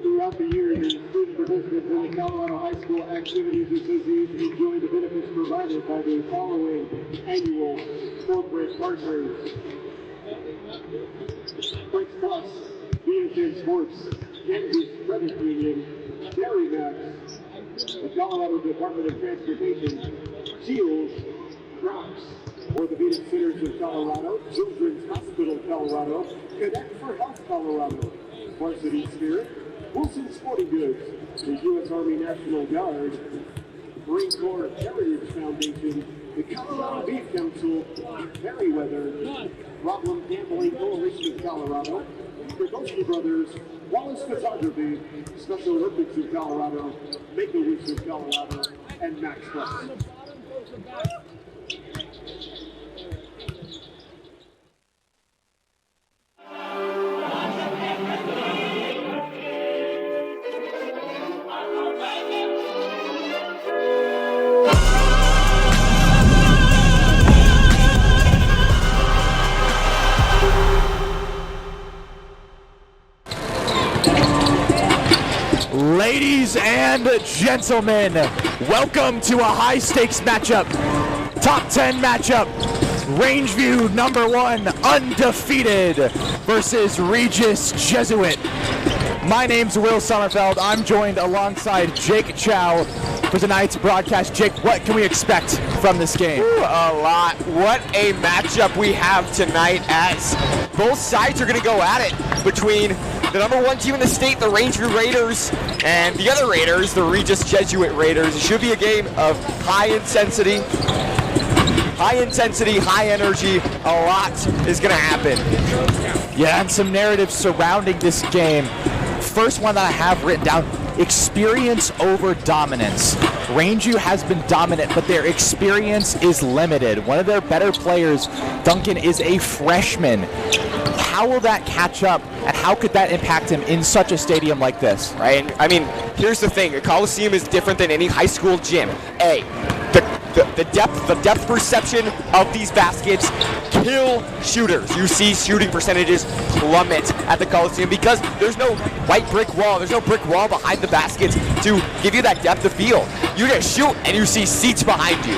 Throughout the year, the student participants in the Colorado High School Activities Association enjoy the benefits provided by the following annual corporate partners: Quick Plus, BHN Sports, Kansas Credit Union, Dairy Max, the Colorado Department of Transportation, Shields, Crocs, Orthopedic Centers of Colorado, Children's Hospital Colorado, Connect for Health Colorado, Varsity Spirit, Wilson Sporting Goods, the U.S. Army National Guard, Marine Corps Heritage Foundation, the Colorado Beef Council, Merriweather, Problem Gambling Coalition of Colorado, the Goshen Brothers, Wallace Photography, Special Olympics of Colorado, Make-A-Wish of Colorado, and Max Plus. Ladies and gentlemen, welcome to a high-stakes matchup. Top 10 matchup. Rangeview #1, undefeated, versus Regis Jesuit. My name's Will Sommerfeld. I'm joined alongside Jake Chow for tonight's broadcast. Jake, what can we expect from this game? Ooh, a lot. What a matchup we have tonight, as both sides are going to go at it between the #1 team in the state, the Rangeview Raiders, and the other Raiders, the Regis Jesuit Raiders. It should be a game of high intensity, high energy. A lot is going to happen. Yeah, and some narratives surrounding this game. First one that I have written down: experience over dominance. Rangeview has been dominant, but their experience is limited. One of their better players, Duncan, is a freshman. How will that catch up, and how could that impact him in such a stadium like this? Right? And, I mean, here's the thing. A Coliseum is different than any high school gym. The depth perception of these baskets kill shooters. You see shooting percentages plummet at the Coliseum because there's no white brick wall. There's no brick wall behind the baskets to give you that depth of field. You just shoot and you see seats behind you.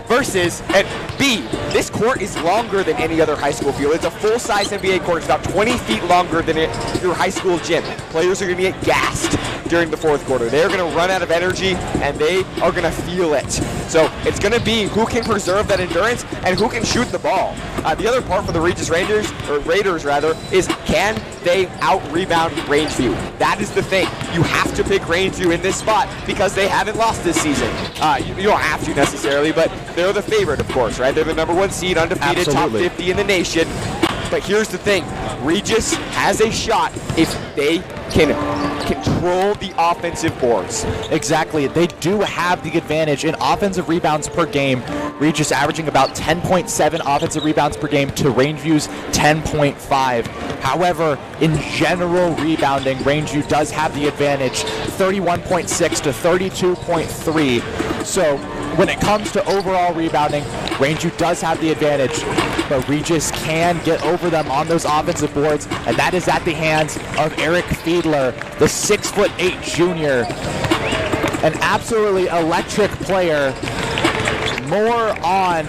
Versus, and B, this court is longer than any other high school field. It's a full-size NBA court. It's about 20 feet longer than your high school gym. Players are going to get gassed during the fourth quarter. They're going to run out of energy, and they are going to feel it. So it's going to be who can preserve that endurance and who can shoot the ball. The other part for the Regis Raiders rather, is can they out-rebound Rangeview? That is the thing. You have to pick Rangeview in this spot because they haven't lost this season. You don't have to necessarily, but they're the favorite, of course, right? They're the #1 seed, undefeated, Absolutely. top 50 in the nation. But here's the thing. Regis has a shot if they can control the offensive boards. Exactly. They do have the advantage in offensive rebounds per game. Regis averaging about 10.7 offensive rebounds per game to Rangeview's 10.5. However, in general rebounding, Rangeview does have the advantage, 31.6 to 32.3. So when it comes to overall rebounding, Rangeview does have the advantage, but Regis can get over them on those offensive boards, and that is at the hands of Eric Fiedler, the 6'8" junior, an absolutely electric player. More on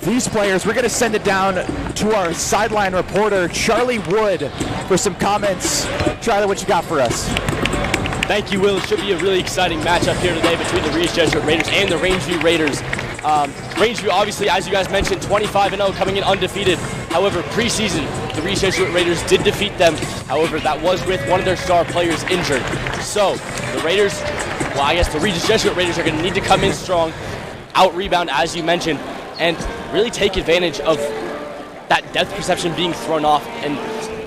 these players. We're going to send it down to our sideline reporter, Charlie Wood, for some comments. Charlie, what you got for us? Thank you, Will. It should be a really exciting matchup here today between the Regis Jesuit Raiders and the Rangeview Raiders. Rangeview, obviously, as you guys mentioned, 25-0, coming in undefeated. However, preseason, the Regis Jesuit Raiders did defeat them. However, that was with one of their star players injured. So, the Raiders, well, I guess the Regis Jesuit Raiders are going to need to come in strong, out-rebound, as you mentioned, and really take advantage of that depth perception being thrown off and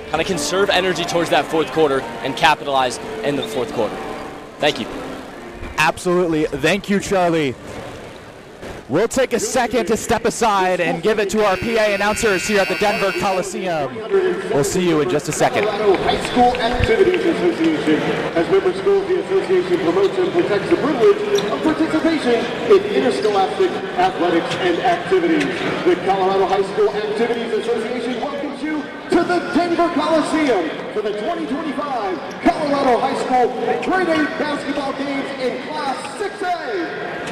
kind of conserve energy towards that fourth quarter and capitalize in the fourth quarter. Thank you. Absolutely. Thank you, Charlie. We'll take a second to step aside and give it to our PA announcers here at the Denver Coliseum. We'll see you in just a second. Colorado High School Activities Association. As member schools, the association promotes and protects the privilege of participation in interscholastic athletics and activities. The Colorado High School Activities Association welcomes you to the Denver Coliseum for the 2025 Colorado High School Grade 8 basketball games in Class 6A.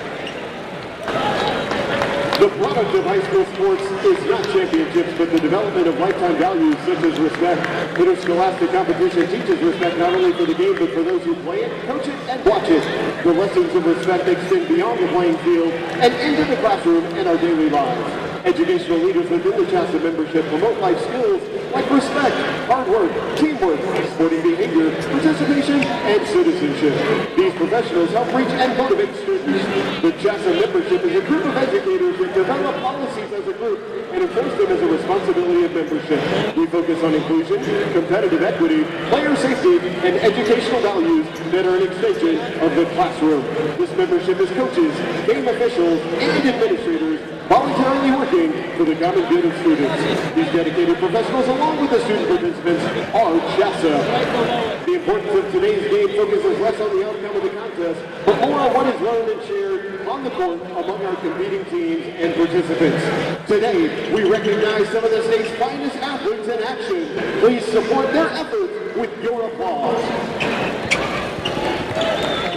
The product of high school sports is not championships, but the development of lifetime values such as respect. Interscholastic competition teaches respect not only for the game, but for those who play it, coach it, and watch it. The lessons of respect extend beyond the playing field and into the classroom and our daily lives. Educational leaders within the CHSAA membership promote life skills like respect, hard work, teamwork, sporting behavior, participation, and citizenship. These professionals help reach and motivate students. The CHSAA membership is a group of educators that develop policies as a group and enforce them as a responsibility of membership. We focus on inclusion, competitive equity, player safety, and educational values that are an extension of the classroom. This membership is coaches, game officials, and administrators voluntarily working for the common good of students. These dedicated professionals, along with the student participants, are CHSAA. The importance of today's game focuses less on the outcome of the contest, but more on what is learned and shared on the court among our competing teams and participants. Today, we recognize some of the state's finest athletes in action. Please support their efforts with your applause.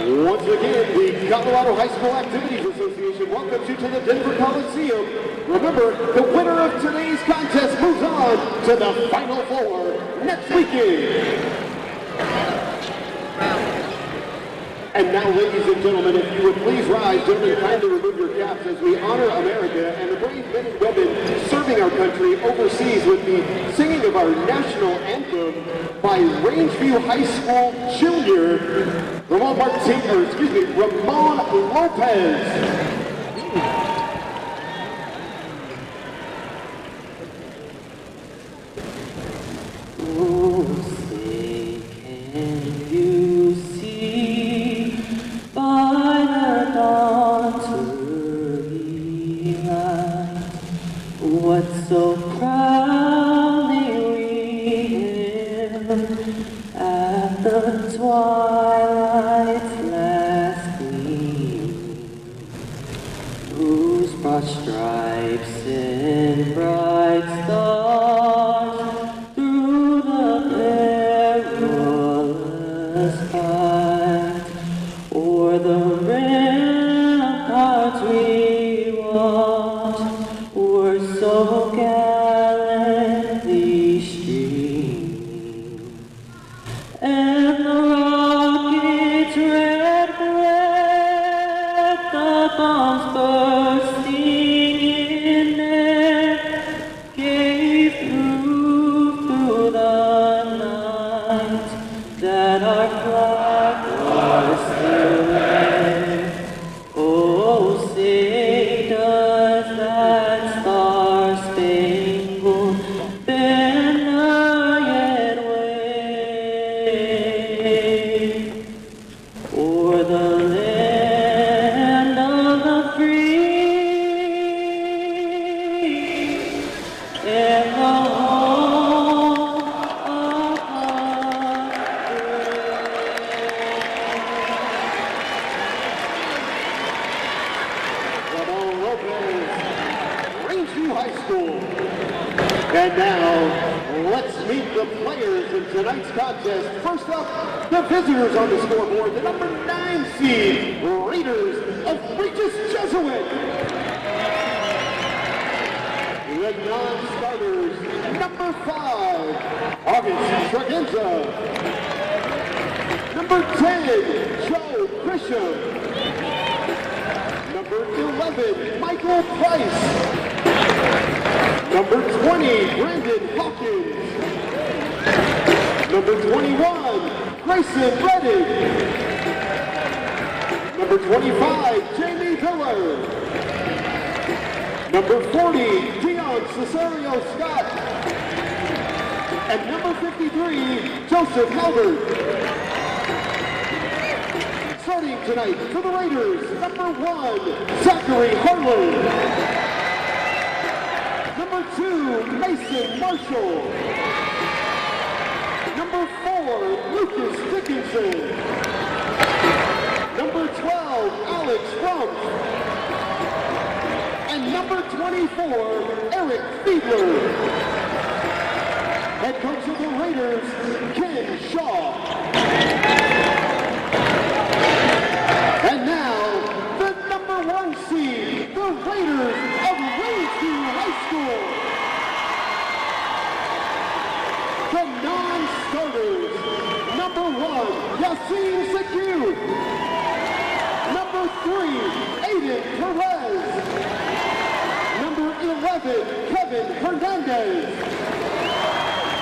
Once again, the Colorado High School Activities Association welcomes you to the Denver Coliseum. Remember, the winner of today's contest moves on to the Final Four next weekend. And now, ladies and gentlemen, if you would please rise, gentlemen, kindly remove your caps as we honor America and the brave men and women serving our country overseas with the singing of our national anthem by Rangeview High School Junior, Ramon Lopez. So proudly we hailed at the twilight's last gleam, whose broad stripes and bright stars through the perilous fight o'er the ramparts we watched were so gallantly streamed, and the rocket's red breath, the bombs bursting in air, gave proof through the night that our flag was still there. Oh, say does that star-spangled banner yet wave o'er the land of the free and the home of the Ramon Lopez, Rangeview High School. And now, let's meet the players in tonight's contest. First up, the visitors on the scoreboard, the number 9 seed, Raiders of Regis, Jesuit. The non-starters, number 5, August Tregenza. Number 10, Joe Grisham. Number 11, Michael Price. Number 20, Brandon Hawkins. Number 21, Grayson Reddick. Number 25, Jamie Miller. Number 40, Dion Cesario Scott. And number 53, Joseph Halbert. Starting tonight for the Raiders, number 1, Zachary Harlan. Number 2, Mason Marshall. Number 4, Lucas Dickinson. Number 12, Alex Rump. And number 24, Eric Fiedler. Head coach of the Raiders, Ken Shaw. And now, the number 1 seed, the Raiders of Rangeview High School. The non-starters, number 1, Yassine Sekou. Number 3, Aiden Perez. Number 11, Kevin Hernandez.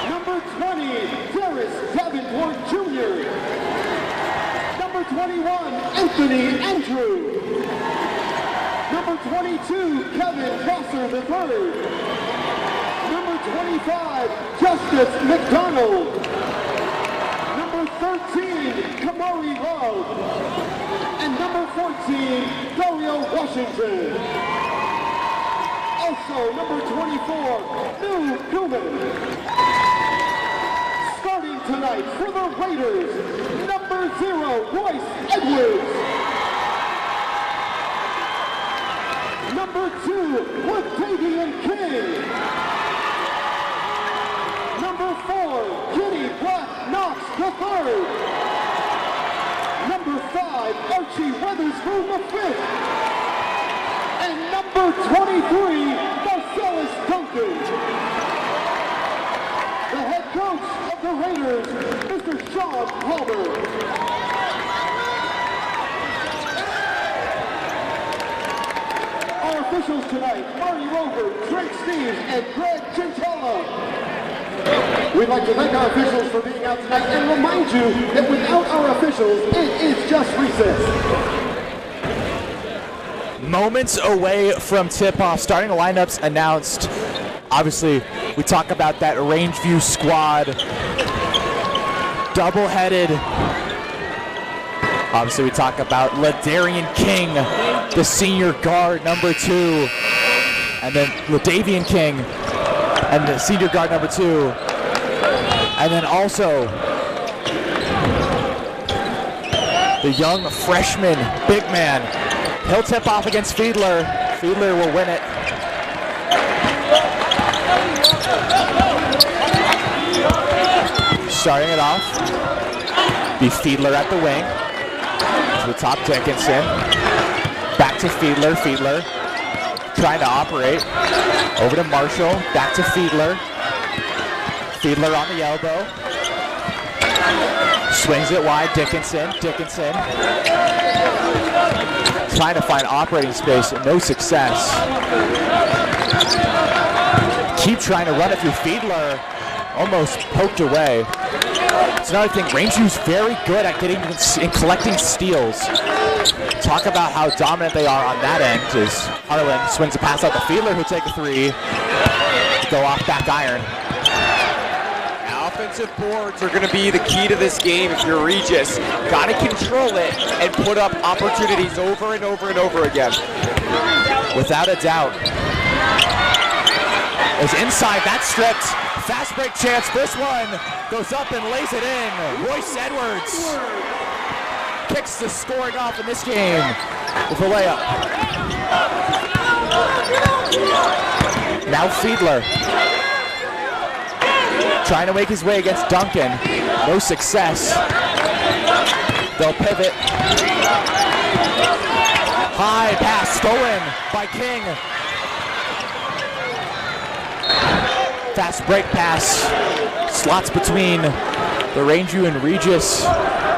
Number 20, Darius Davenport Jr. Number 21, Anthony Andrew. Number 22, Kevin Prosser III. Number 25, Justice McDonald. Number 13, Kamari Love. And number 14, Dario Washington. Also, number 24, New Newman. Starting tonight for the Raiders, number 0, Royce Edwards. Number 2, Latavian King. Number 4, Kenny Black Knox III. Number 5, Archie Weatherspoon V. And number 23, Marcellus Duncan. The head coach of the Raiders, Mr. Sean Palmer. and Greg Chintella. We'd like to thank our officials for being out tonight and remind you that without our officials, it is just recess. Moments away from tip-off, starting lineups announced. Obviously, we talk about that Rangeview squad, double-headed. Obviously, we talk about Ladarian King, the senior guard, number 2, and then Ladavian King, and the senior guard, number 2, and then also the young freshman big man. He'll tip off against Fiedler. Fiedler will win it. Starting it off, be Fiedler at the wing. To the top, Dickinson. Back to Fiedler. Fiedler trying to operate. Over to Marshall. Back to Fiedler. Fiedler on the elbow. Swings it wide. Dickinson. Dickinson. Trying to find operating space. No success. Keep trying to run it through Fiedler. Almost poked away. It's another thing, Rangeview's very good at getting and collecting steals. Talk about how dominant they are on that end as Harlan swings a pass out to Fiedler, who'll take a 3. Go off back iron. Offensive boards are going to be the key to this game if you're Regis. Got to control it and put up opportunities over and over and over again. Without a doubt. Is inside, that's stripped. Fast break chance, this one goes up and lays it in. Royce Edwards kicks the scoring off in this game with a layup. Now Fiedler trying to make his way against Duncan. No success. They'll pivot. High pass stolen by King. Fast break pass. Slots between the Rangeview and Regis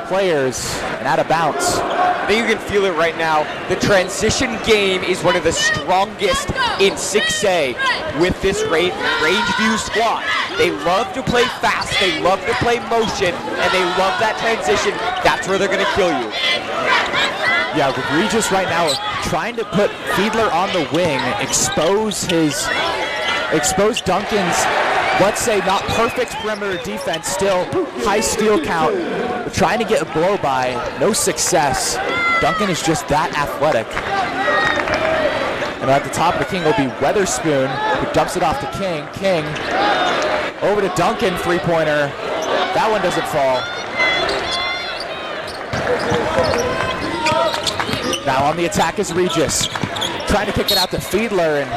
players and out of bounds. I think you can feel it right now. The transition game is one of the strongest in 6A with this Rangeview squad. They love to play fast, they love to play motion, and they love that transition. That's where they're going to kill you. Yeah, with Regis right now trying to put Fiedler on the wing, expose Duncan's, let's say, not perfect perimeter defense, still high steal count. We're trying to get a blow by, no success. Duncan is just that athletic. And at the top of the King will be Weatherspoon, who dumps it off to King. King over to Duncan, three-pointer. That one doesn't fall. Now on the attack is Regis. Trying to kick it out to Fiedler, and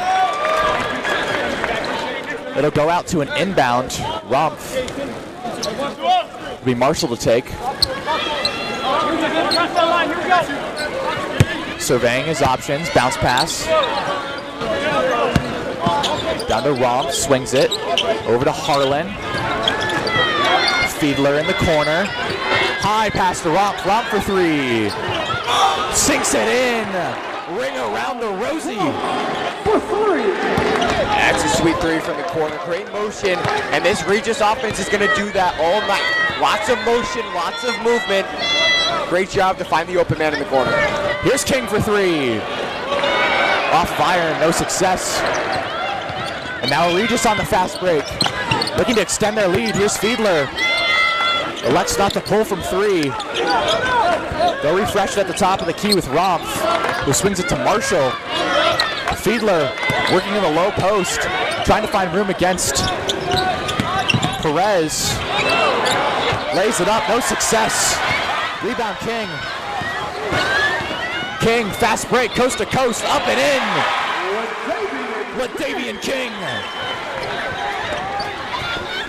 it'll go out to an inbound. Rumpf. It'll be Marshall to take. Surveying his options. Bounce pass. Down to Rumpf. Swings it. Over to Harlan. Fiedler in the corner. High pass to Rumpf. Rumpf for 3. Sinks it in. Ring around the rosy. For 3. That's a sweet 3 from the corner. Great motion, and this Regis offense is going to do that all night. Lots of motion, lots of movement. Great job to find the open man in the corner. Here's King for 3. Off of iron, no success. And now Regis on the fast break. Looking to extend their lead. Here's Fiedler. Elects not to pull from 3. They'll refresh it at the top of the key with Rumpf, who swings it to Marshall. Fiedler working in the low post, trying to find room against Perez. Lays it up, no success. Rebound King. King, fast break, coast to coast, up and in. Ladavian King.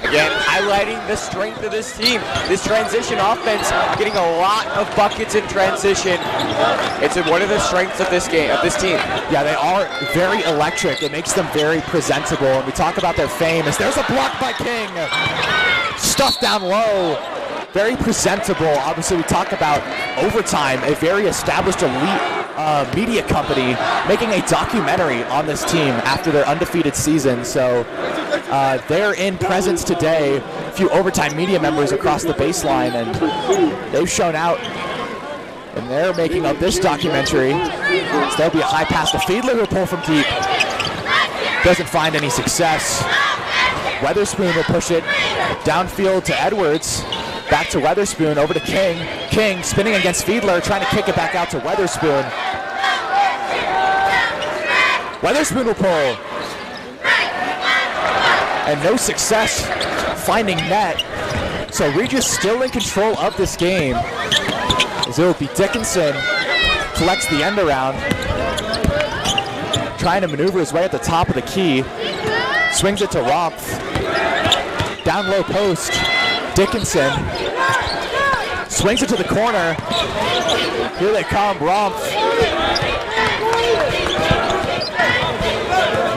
Again, highlighting the strength of this team. This transition offense, getting a lot of buckets in transition. It's one of the strengths of this game, of this team. Yeah, they are very electric. It makes them very presentable. And we talk about their fame as there's a block by King. Stuffed down low. Very presentable. Obviously, we talk about overtime, a very established elite media company making a documentary on this team after their undefeated season. So they're in presence today, a few overtime media members across the baseline, and they've shown out. And they're making up this documentary. So there'll be a high pass to Fiedler, who'll pull from deep. Doesn't find any success. Weatherspoon will push it downfield to Edwards. Back to Weatherspoon, over to King. King spinning against Fiedler, trying to kick it back out to Weatherspoon. Weatherspoon will pull. And no success finding net. So Regis still in control of this game. As it will be Dickinson, collects the end around. Trying to maneuver his way at the top of the key. Swings it to Rompf. Down low post, Dickinson. Swings it to the corner. Here they come, Rompf.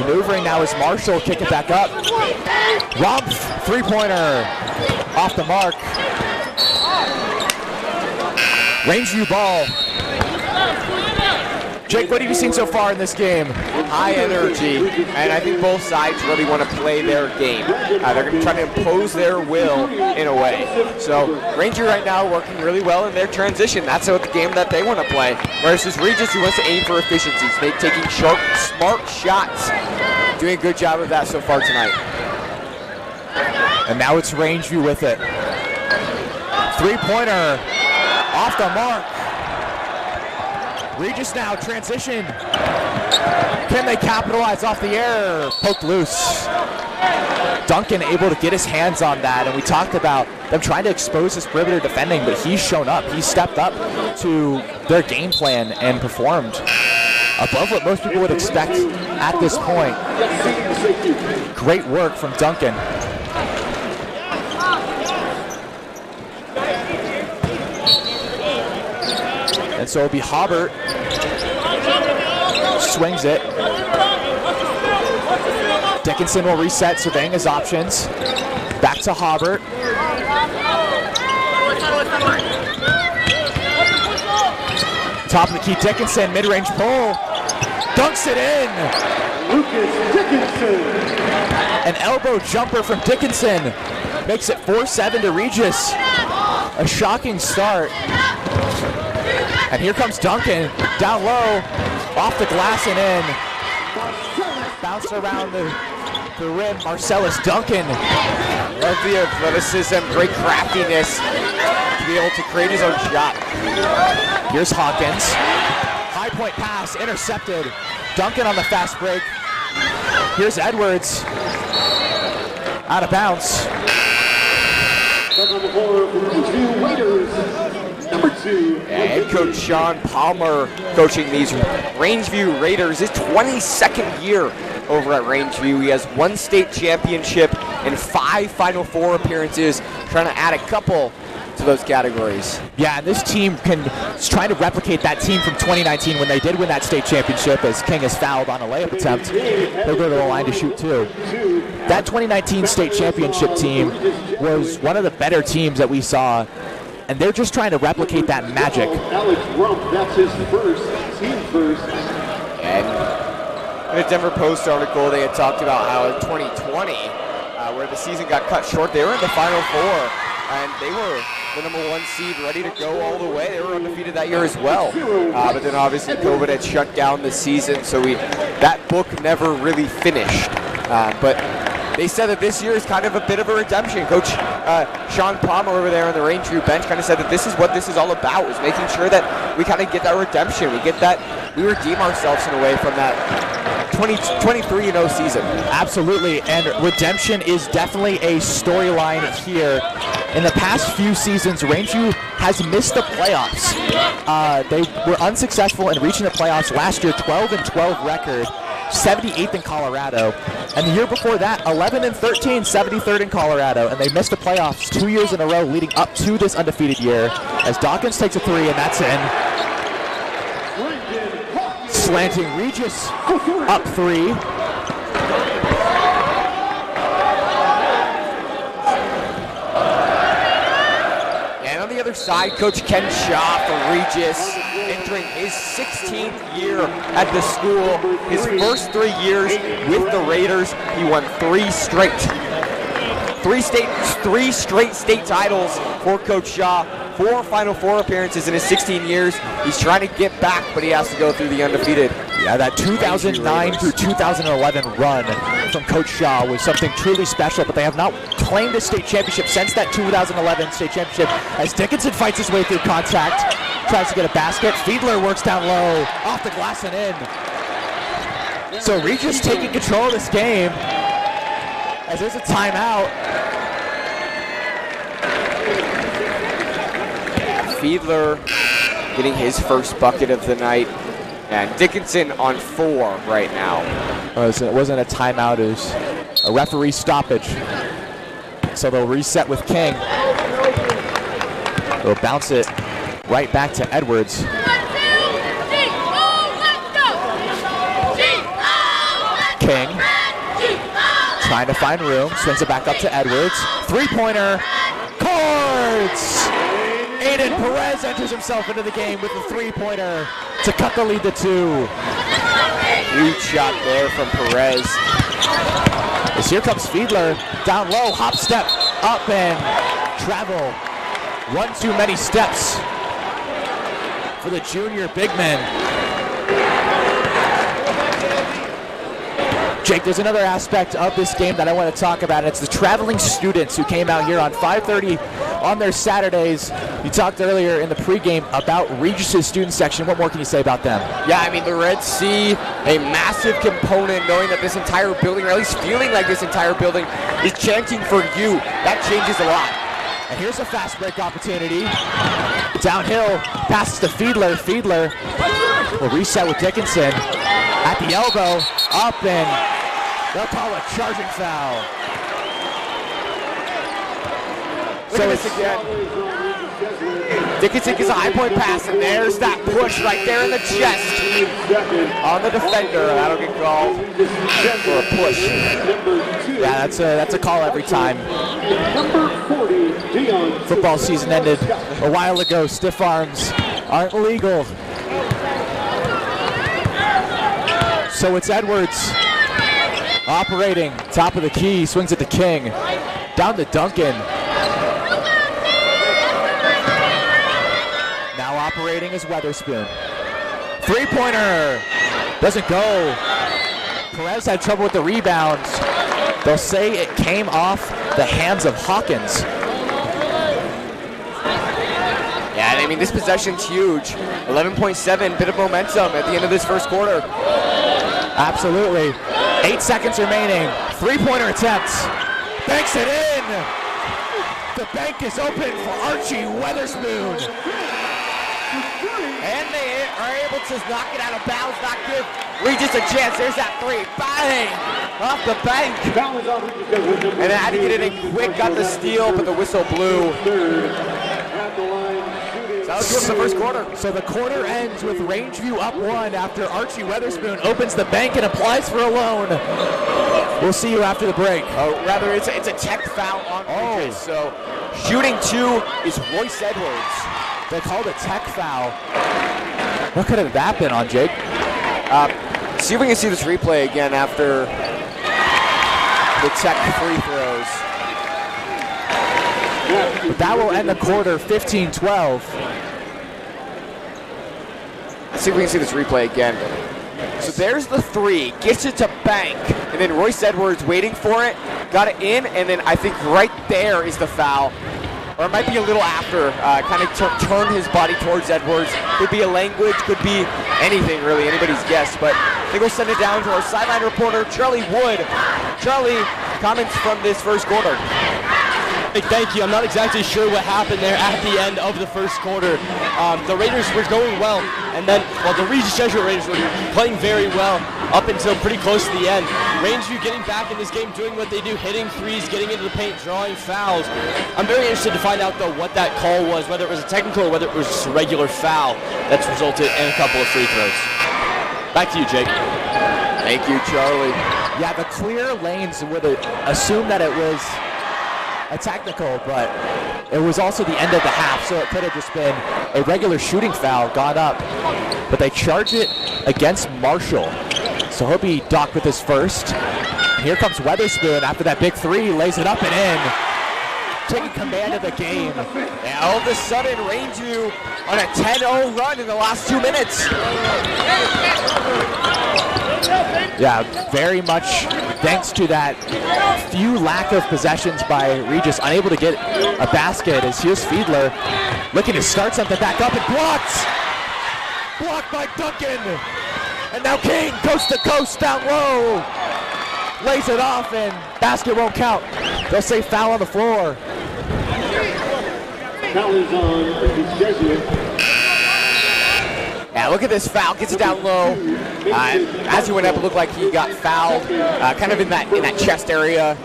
Maneuvering now is Marshall, kick it back up. Rompf, three-pointer, off the mark. Rangeview ball. Jake, what have you seen so far in this game? High energy, and I think both sides really want to play their game. They're going to try to impose their will in a way. So Ranger right now working really well in their transition. That's the game that they want to play. Versus Regis, who wants to aim for efficiencies, taking sharp, smart shots. Doing a good job of that so far tonight. And now it's Rangeview with it. Three-pointer off the mark. Regis now transition. Can they capitalize off the air? Poked loose. Duncan able to get his hands on that, and we talked about them trying to expose this perimeter defending, but he's shown up. He stepped up to their game plan and performed above what most people would expect at this point. Great work from Duncan. And so it'll be Hobbert. Swings it. Dickinson will reset, surveying his options. Back to Hobbert. Top of the key, Dickinson, mid-range pull. Dunks it in. Lucas Dickinson. An elbow jumper from Dickinson. Makes it 4-7 to Regis. A shocking start. And here comes Duncan, down low, off the glass and in. Bounce around the rim, Marcellus Duncan. Love the athleticism, great craftiness to be able to create his own shot. Here's Hawkins. High point pass, intercepted. Duncan on the fast break. Here's Edwards. Out of bounds. On the floor for Rangeview Raiders. Number 2. Head coach Sean Palmer coaching these Rangeview Raiders. His 22nd year over at Rangeview. He has 1 state championship and 5 Final Four appearances, trying to add a couple to those categories. Yeah, and this team is trying to replicate that team from 2019 when they did win that state championship, as King is fouled on a layup attempt. They'll go to the line to shoot too. That 2019 state championship team was one of the better teams that we saw, and they're just trying to replicate that magic. Alex Rump, that's his first, team first. And in the Denver Post article, they had talked about how in 2020, where the season got cut short, they were in the Final Four, and they were the number 1 seed, ready to go all the way. They were undefeated that year as well. But then obviously COVID had shut down the season, so that book never really finished. But they said that this year is kind of a bit of a redemption. Coach Sean Palmer over there on the Rangeview bench kind of said that this is what this is all about, is making sure that we kind of get that redemption. We redeem ourselves in a way from that 23-0 season. Absolutely, and redemption is definitely a storyline here. In the past few seasons, Rangeview has missed the playoffs. They were unsuccessful in reaching the playoffs last year, 12-12 record, 78th in Colorado. And the year before that, 11-13, 73rd in Colorado. And they missed the playoffs 2 years in a row leading up to this undefeated year, as Dawkins takes a 3, and that's in. Slanting Regis up 3. And on the other side, Coach Ken Shaw for Regis in entering his 16th year at the school. His first 3 years with the Raiders, he won 3 straight state titles for Coach Shaw. 4 Final Four appearances in his 16 years. He's trying to get back, but he has to go through the undefeated. Yeah, that 2009 through 2011 run from Coach Shaw was something truly special, but they have not claimed a state championship since that 2011 state championship. As Dickinson fights his way through contact, tries to get a basket. Fiedler works down low, off the glass and in. So Regis taking control of this game, as there's a timeout. Fiedler getting his first bucket of the night, and Dickinson on 4 right now. It wasn't a timeout, it was a referee stoppage. So they'll reset with King. They'll bounce it right back to Edwards. King trying to find room, swings it back up to Edwards. Three-pointer, Cords! Aiden Perez enters himself into the game with a three-pointer to cut the lead to 2. Huge shot there from Perez. As here comes Fiedler, down low, hop step, up and travel. One too many steps for the junior big man. Jake, there's another aspect of this game that I want to talk about. It's the traveling students who came out here on 5:30 on their Saturdays. You talked earlier in the pregame about Regis' student section. What more can you say about them? Yeah, I mean, the Red Sea, a massive component, knowing that this entire building, or at least feeling like this entire building, is chanting for you. That changes a lot. And here's a fast break opportunity. Downhill, passes to Fiedler. Fiedler will reset with Dickinson. At the elbow, up, and they'll call a charging foul. So it's again. Dickinson gets a high point pass, and there's that push right there in the chest on the defender. That'll get called for a push. Yeah, that's a call every time. Football season ended a while ago. Stiff arms aren't legal. So it's Edwards operating, top of the key, swings it to King. Down to Duncan. Now operating is Weatherspoon. Three-pointer, doesn't go. Perez had trouble with the rebounds. They'll say it came off the hands of Hawkins. Yeah, I mean, this possession's huge. 11.7, bit of momentum at the end of this first quarter. Absolutely. 8 seconds remaining. Three-pointer attempts. Banks it in. The bank is open for Archie Weatherspoon. And they are able to knock it out of bounds, not give Regis a chance. There's that three. Bang! Off the bank. And had to get it in quick, got the steal, but the whistle blew. That was good for the first quarter. So the quarter ends with Rangeview up 1 after Archie Weatherspoon opens the bank and applies for a loan. We'll see you after the break. Oh, rather, it's a tech foul on Regis. So shooting 2 is Royce Edwards. They called a tech foul. What could have that been on, Jake? See if we can see this replay again after the tech free throws. But that will end the quarter 15-12. Let's see if we can see this replay again. So there's the 3, gets it to bank, and then Royce Edwards waiting for it, got it in, and then I think right there is the foul. Or it might be a little after, kind of turned his body towards Edwards. Could be a language, could be anything really, anybody's guess. But I think we'll send it down to our sideline reporter, Charlie Wood. Charlie, comments from this first quarter. Thank you. I'm not exactly sure what happened there at the end of the first quarter. The Raiders were going well, and then, well, the Regis Jesuit Raiders were playing very well up until pretty close to the end. Rangeview getting back in this game, doing what they do, hitting threes, getting into the paint, drawing fouls. I'm very interested to find out, though, what that call was, whether it was a technical or whether it was just a regular foul that's resulted in a couple of free throws. Back to you, Jake. Thank you, Charlie. Yeah, the clear lanes would assume that it was a technical, but it was also the end of the half, so it could have just been a regular shooting foul gone up. But they charge it against Marshall. So he'll be docked with his first. And here comes Weatherspoon after that big three, lays it up and in. Taking command of the game. And all of a sudden, Rangeview on a 10-0 run in the last 2 minutes. Yeah, very much thanks to that few lack of possessions by Regis, unable to get a basket as here's Fiedler looking to start something back up and blocked! Blocked by Duncan! And now King, coast to coast, down low! Lays it off and basket won't count. They'll say foul on the floor. Foul is on Jesuit. Yeah, look at this foul, gets it down low. As he went up, it looked like he got fouled, kind of in that chest area,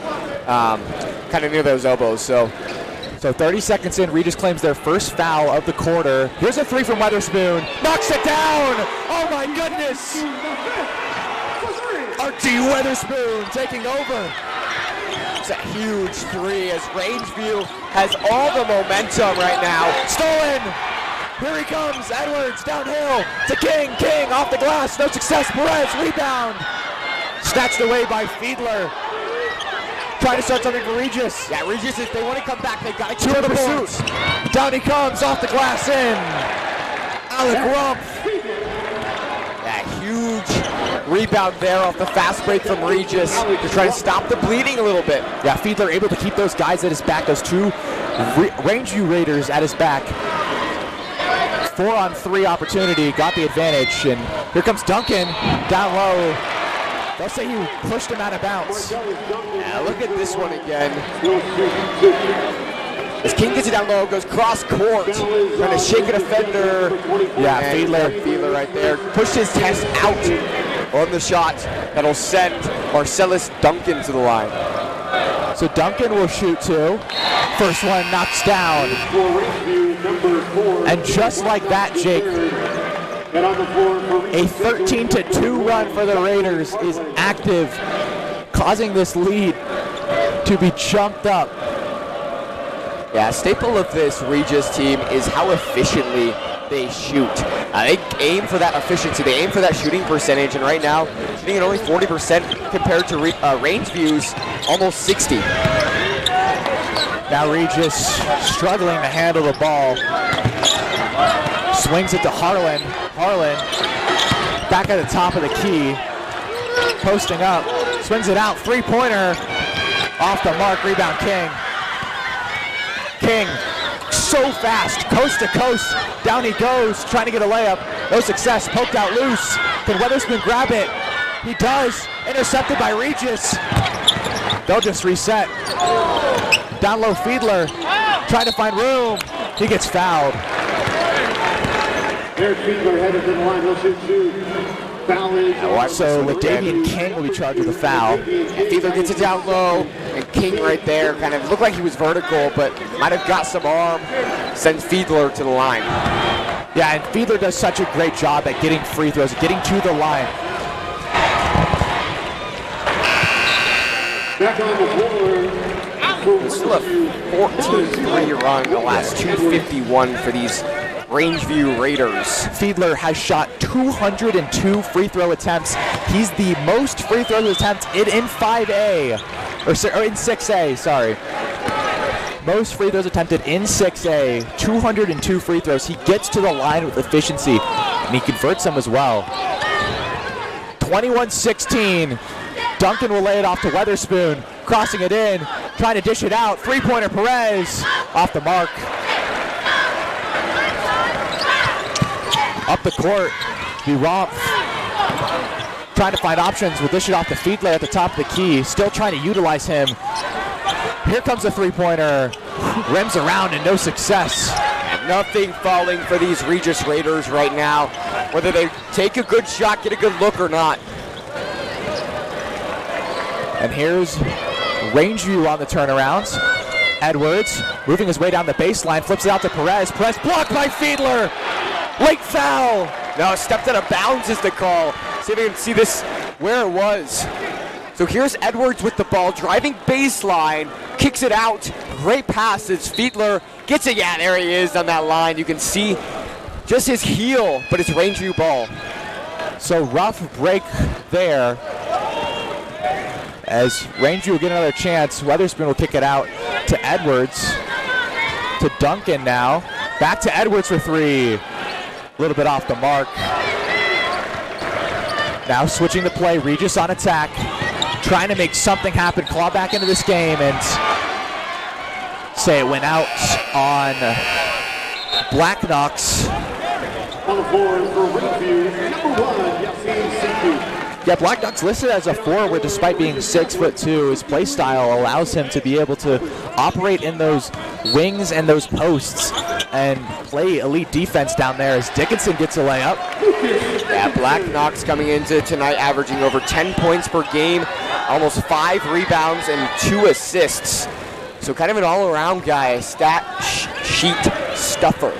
kind of near those elbows. So 30 seconds in, Regis claims their first foul of the quarter. Here's a three from Weatherspoon. Knocks it down! Oh my goodness! R.T. Weatherspoon taking over. it's a huge three as Rangeview has all the momentum right now. Stolen! Here he comes, Edwards downhill to King. King off the glass, no success. Perez, rebound. Snatched away by Fiedler. Trying to start something for Regis. Yeah, Regis, if they want to come back, they've got to Two keep of the pursuit. points. Down he comes, off the glass in. Alec Rumpf. Yeah, huge rebound there off the fast break from Regis to try to stop the bleeding a little bit. Yeah, Fiedler able to keep those guys at his back, those two Rangeview Raiders at his back. 4-on-3 opportunity, got the advantage, and here comes Duncan down low. They'll say he pushed him out of bounds. Yeah, look at this one again. As King gets it down low, goes cross court, trying to shake an offender. Yeah, And Fiedler right there. Pushed his test out on the shot that'll send Marcellus Duncan to the line. So Duncan will shoot two. First one knocks down. And just like that, Jake, a 13-2 run for the Raiders is active, causing this lead to be jumped up. Yeah, a staple of this Regis team is how efficiently they shoot. They aim for that efficiency, they aim for that shooting percentage, and right now, shooting at only 40% compared to Rangeview's almost 60. Now Regis struggling to handle the ball. Swings it to Harlan. Harlan back at the top of the key. Posting up. Swings it out. Three-pointer. Off the mark. Rebound King. King so fast. Coast to coast. Down he goes. Trying to get a layup. No success. Poked out loose. Can Weatherspoon grab it? He does. Intercepted by Regis. They'll just reset. Down low Fiedler. Trying to find room. He gets fouled. There's Fiedler headed to the line. He'll shoot two. Foul is So Ladavian King will be charged with a foul. And Fiedler gets it down low, and King right there kind of looked like he was vertical, but might have got some arm. Sends Fiedler to the line. Yeah, and Fiedler does such a great job at getting free throws, getting to the line. back on the floor. Still a 14-3 run in the last 251 for these Rangeview Raiders. Fiedler has shot 202 free throw attempts. He's the most free throw attempts in 5A, or in 6A, sorry. Most free throws attempted in 6A, 202 free throws. He gets to the line with efficiency, and he converts them as well. 21-16. Duncan will lay it off to Weatherspoon, crossing it in, trying to dish it out. Three-pointer Perez, off the mark. Up the court, Rumpf trying to find options. Will dish it off to Fiedler at the top of the key. Still trying to utilize him. Here comes a three-pointer. Rims around and no success. Nothing falling for these Regis Raiders right now, whether they take a good shot, get a good look or not. And here's Rangeview on the turnarounds. Edwards moving his way down the baseline, flips it out to Perez. Perez blocked by Fiedler. Late foul. No, stepped out of bounds is the call. See if we can see this where it was. So here's Edwards with the ball, driving baseline, kicks it out. Great passes. Fiedler gets it. Yeah, there he is on that line. You can see just his heel, but it's Rangeview ball. So rough break there. As Rangeview will get another chance, Weatherspoon will kick it out to Edwards. To Duncan now. Back to Edwards for three. A little bit off the mark. Now switching the play, Regis on attack. Trying to make something happen, claw back into this game, and say it went out on Black Knox. On the floor for Rangeview, number 1, Yassine Sekou. Yeah, Black Knox listed as a forward despite being 6'2". His play style allows him to be able to operate in those wings and those posts and play elite defense down there as Dickinson gets a layup. Yeah, Black Knox coming into tonight averaging over 10 points per game, almost 5 rebounds and 2 assists. So kind of an all-around guy, stat sheet stuffer.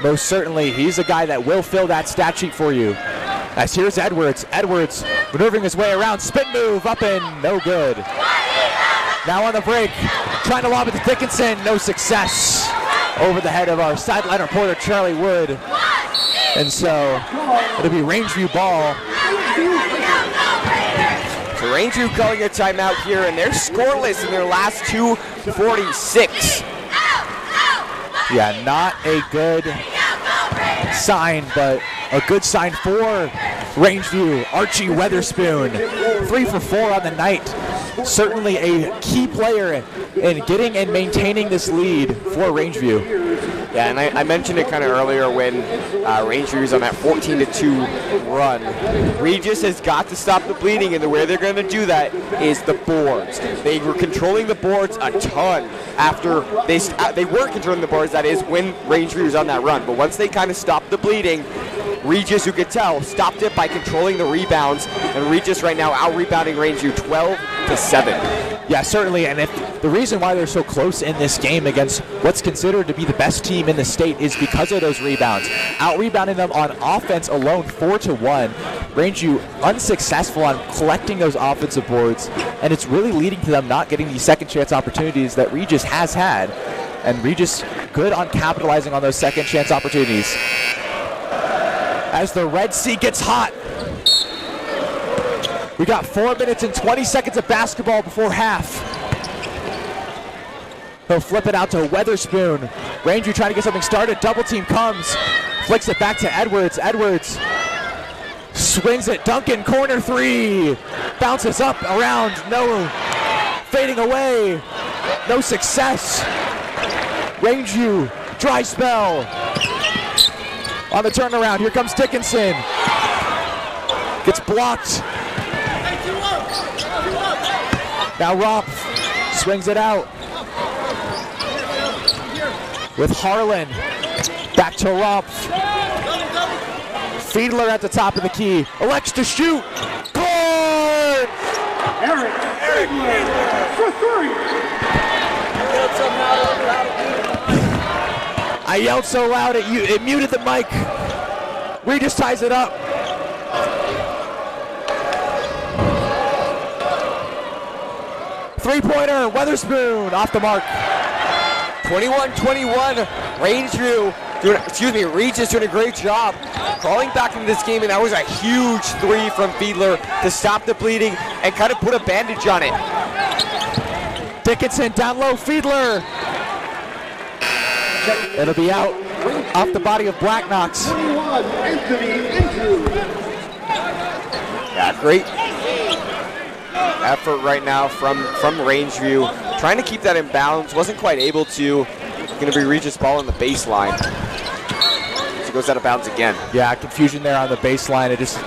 Most certainly, he's a guy that will fill that stat sheet for you. As here's Edwards. Edwards maneuvering his way around. Spin move up and no good. Now on the break, trying to lob it to Dickinson. No success. Over the head of our sideline reporter, Charlie Wood. And so it'll be Rangeview ball. So Rangeview calling a timeout here, and they're scoreless in their last 2:46. Yeah, not a good sign, but a good sign for Rangeview. Archie Weatherspoon, 3 for 4 on the night. Certainly a key player in getting and maintaining this lead for Rangeview. Yeah, and I mentioned it kind of earlier when Rangeview's on that 14-2 run. Regis has got to stop the bleeding, and the way they're going to do that is the boards. They were controlling the boards a ton after they were controlling the boards, that is, when Rangeview was on that run. But once they kind of stopped the bleeding, Regis, you could tell, stopped it by controlling the rebounds, and Regis right now out-rebounding Rangeview 12-7. Yeah, certainly, and if the reason why they're so close in this game against what's considered to be the best team in the state is because of those rebounds. Out-rebounding them on offense alone 4-1. Rangeview unsuccessful on collecting those offensive boards, and it's really leading to them not getting these second chance opportunities that Regis has had. And Regis good on capitalizing on those second chance opportunities. As the Red Sea gets hot. We got 4 minutes and 20 seconds of basketball before half. He'll flip it out to Weatherspoon. Rangeview trying to get something started. Double team comes. Flicks it back to Edwards. Edwards swings it. Duncan, corner three. Bounces up, around. No. Fading away. No success. Rangeview, dry spell. On the turnaround, here comes Dickinson. Gets blocked. Now Romp swings it out. With Harlan. Back to Romp. Fiedler at the top of the key. Elects to shoot. Good! Eric Fiedler for 3. I yelled so loud it muted the mic. Regis ties it up. Three-pointer, Weatherspoon off the mark. 21-21, Regis doing a great job crawling back into this game, and that was a huge 3 from Fiedler to stop the bleeding and kind of put a bandage on it. Dickinson down low, Fiedler. It'll be out off the body of Black Knox. 21, Anthony Andrews. Yeah, great effort right now from Rangeview. Trying to keep that in bounds, wasn't quite able to. Going to be Regis ball on the baseline. So it goes out of bounds again. Yeah, confusion there on the baseline. It just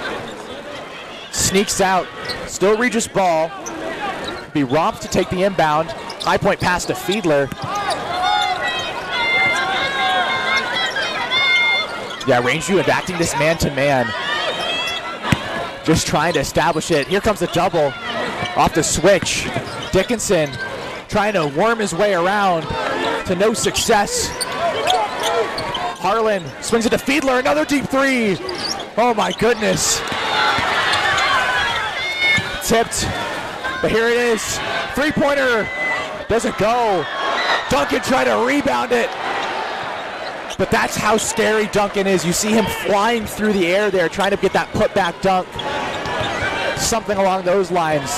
sneaks out. Still Regis ball. Be Romp to take the inbound. High point pass to Fiedler. Yeah, Rangeview adapting this man-to-man. Just trying to establish it. Here comes the double off the switch. Dickinson trying to worm his way around to no success. Harlan swings it to Fiedler, another deep 3. Oh my goodness. tipped, but here it is. Three-pointer doesn't go. Duncan trying to rebound it. But that's how scary Duncan is. You see him flying through the air there, trying to get that putback dunk. Something along those lines.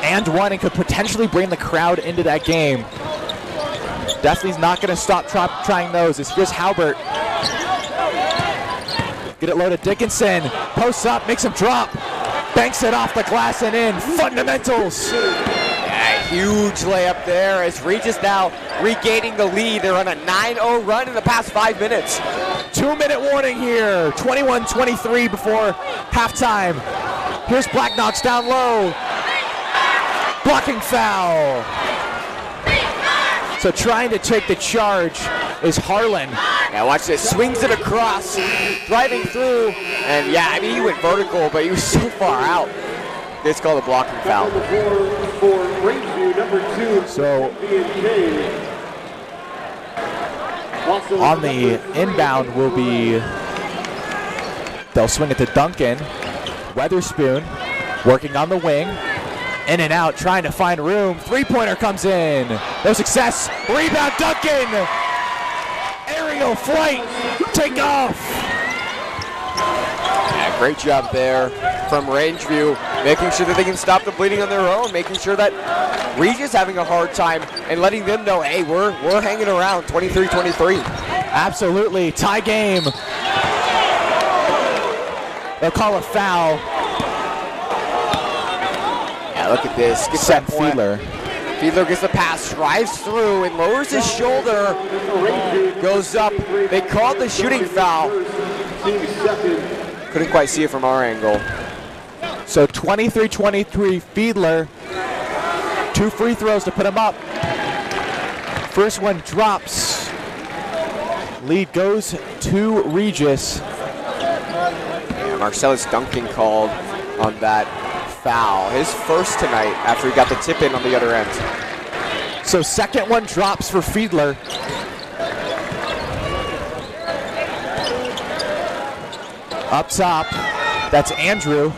And one, and could potentially bring the crowd into that game. Definitely not going to stop trying those. Here's Halbert. Get it low to Dickinson. Posts up, makes him drop. Banks it off the glass and in. Fundamentals. Yeah, huge layup there as Regis now regaining the lead. They're on a 9-0 run in the past 5 minutes. 2-minute warning here. 21-23 before halftime. Here's Black Knox down low. Blocking foul. So trying to take the charge is Harlan. Yeah, watch this. Swings it across, driving through. And yeah, I mean, he went vertical, but he was so far out. It's called a blocking foul. On the floor for Rangeview, number 2. So also on the inbound will be, they'll swing it to Duncan. Weatherspoon working on the wing. In and out, trying to find room. Three-pointer comes in. No success. Rebound, Duncan. Aerial flight. Take off. Yeah, great job there from Rangeview, making sure that they can stop the bleeding on their own, making sure that Regis having a hard time and letting them know, hey, we're hanging around 23-23. Absolutely. Tie game. They'll call a foul. Look at this. Gets Seth that point. Fiedler. Fiedler gets the pass, drives through, and lowers his shoulder. Goes up. They called the shooting foul. Couldn't quite see it from our angle. So 23-23 Fiedler. 2 free throws to put him up. First one drops. Lead goes to Regis. Yeah, Marcellus Duncan called on that foul. His first tonight after he got the tip in on the other end. So second one drops for Fiedler. Up top, that's Andrew.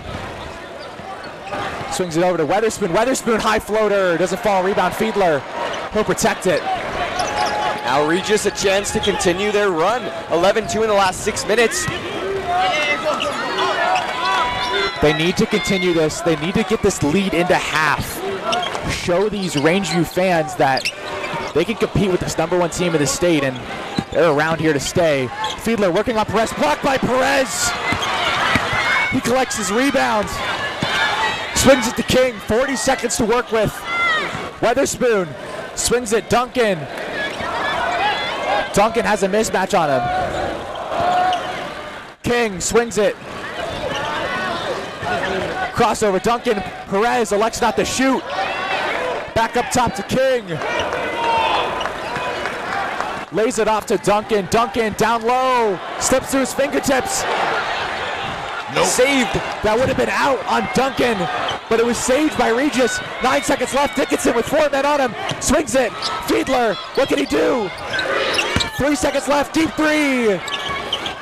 Swings it over to Weatherspoon. Weatherspoon, high floater, doesn't fall, rebound Fiedler. He'll protect it. Now Regis a chance to continue their run. 11-2 in the last 6 minutes. They need to continue this. They need to get this lead into half. Show these Rangeview fans that they can compete with this #1 team in the state, and they're around here to stay. Fiedler working on Perez, blocked by Perez. He collects his rebound. Swings it to King, 40 seconds to work with. Weatherspoon swings it, Duncan. Duncan has a mismatch on him. King swings it. Crossover, Duncan, Perez elects not to shoot. Back up top to King. Lays it off to Duncan. Duncan down low. Slips through his fingertips. Nope. Saved. That would have been out on Duncan, but it was saved by Regis. 9 seconds left. Dickinson with 4 men on him. Swings it. Fiedler, what can he do? 3 seconds left. Deep three.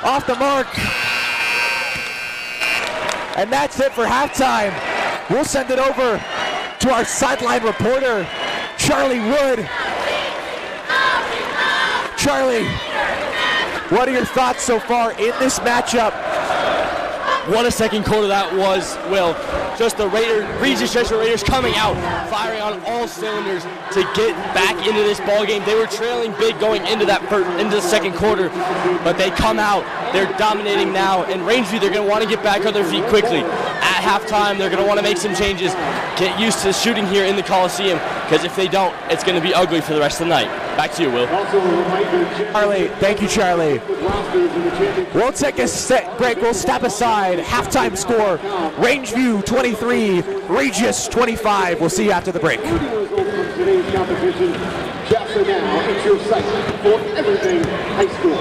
Off the mark. And that's it for halftime. We'll send it over to our sideline reporter, Charlie Wood. Charlie, what are your thoughts so far in this matchup? What a second quarter that was, Will. Just the Regis Jesuit Raiders coming out, firing on all cylinders to get back into this ball game. They were trailing big going into the second quarter, but they come out. They're dominating now, and Rangeview, they're going to want to get back on their feet quickly. At halftime, they're going to want to make some changes, get used to shooting here in the Coliseum, because if they don't, it's going to be ugly for the rest of the night. Back to you, Will. Charlie, thank you, Charlie. We'll take a break. We'll step aside. Halftime score, Rangeview 23, Regis 25. We'll see you after the break. Today's competition, CHSAA now, it's your site for everything high school.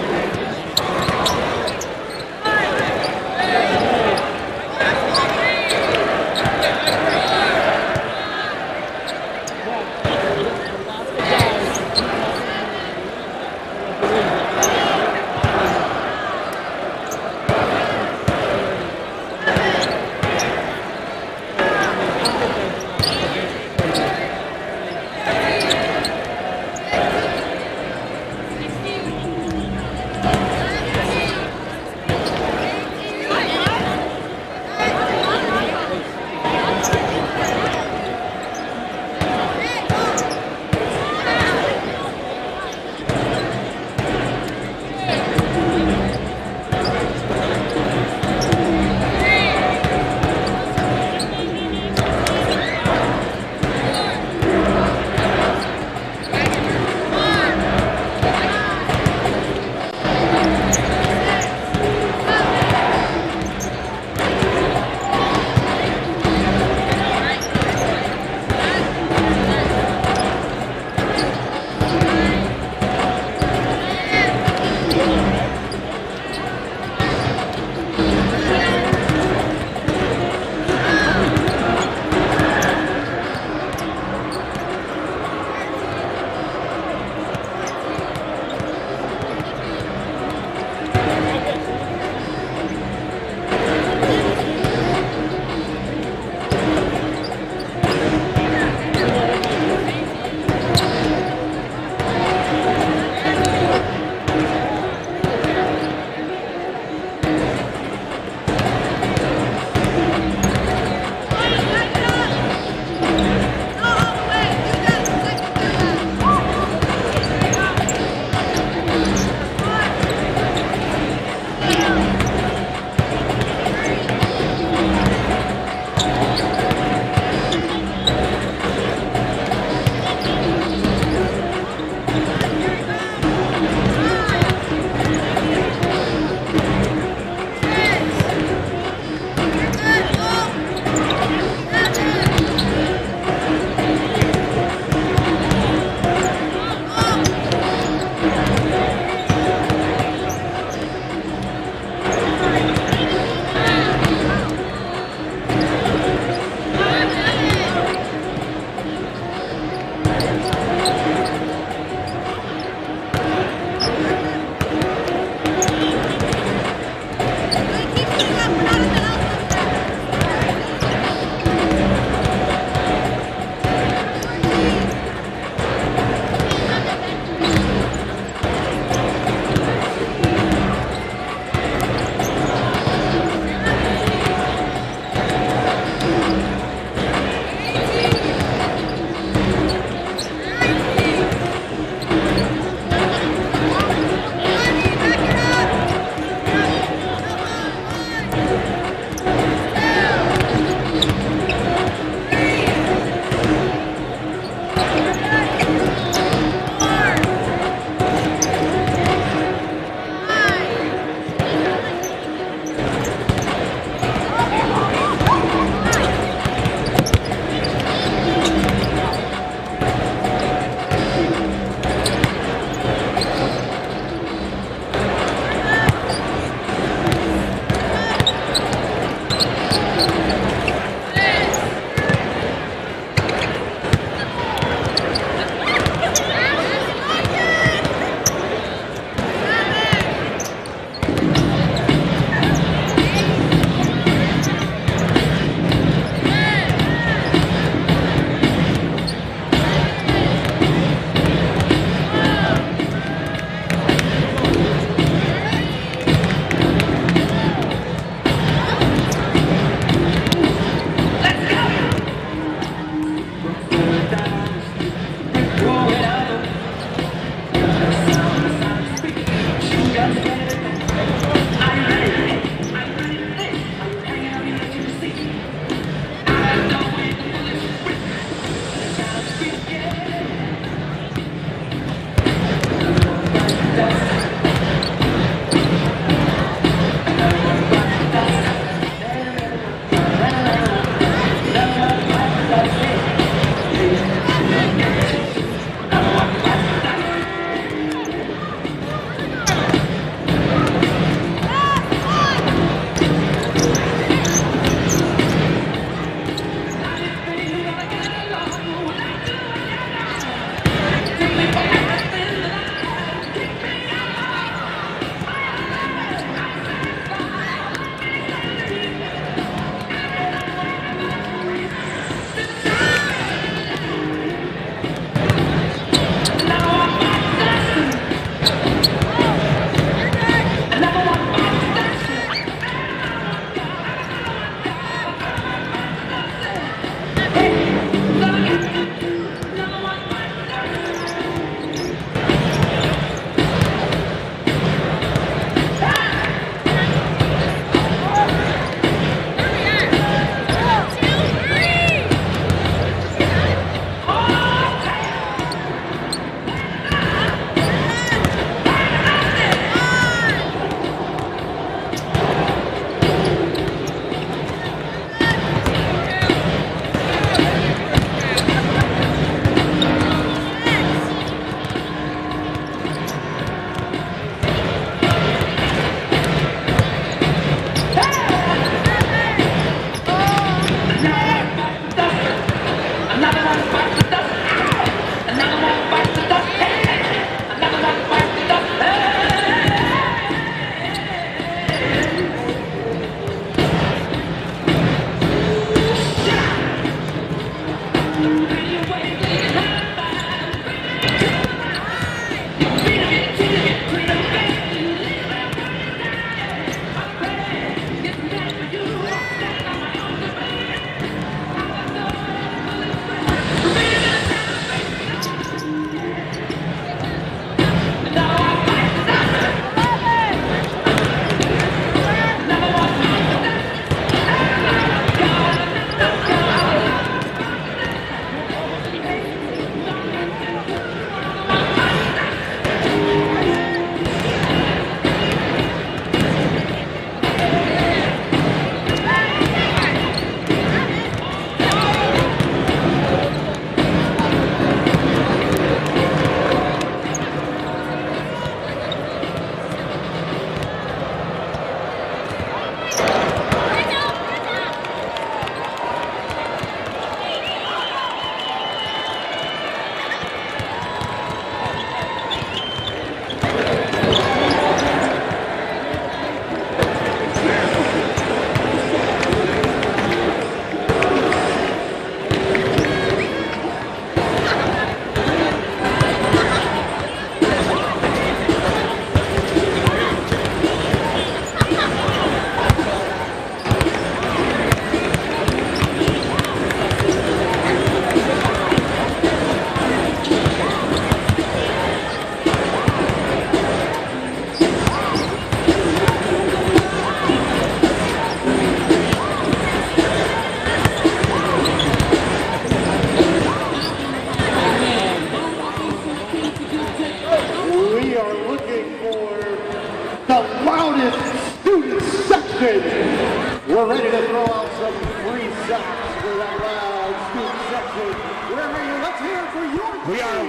We are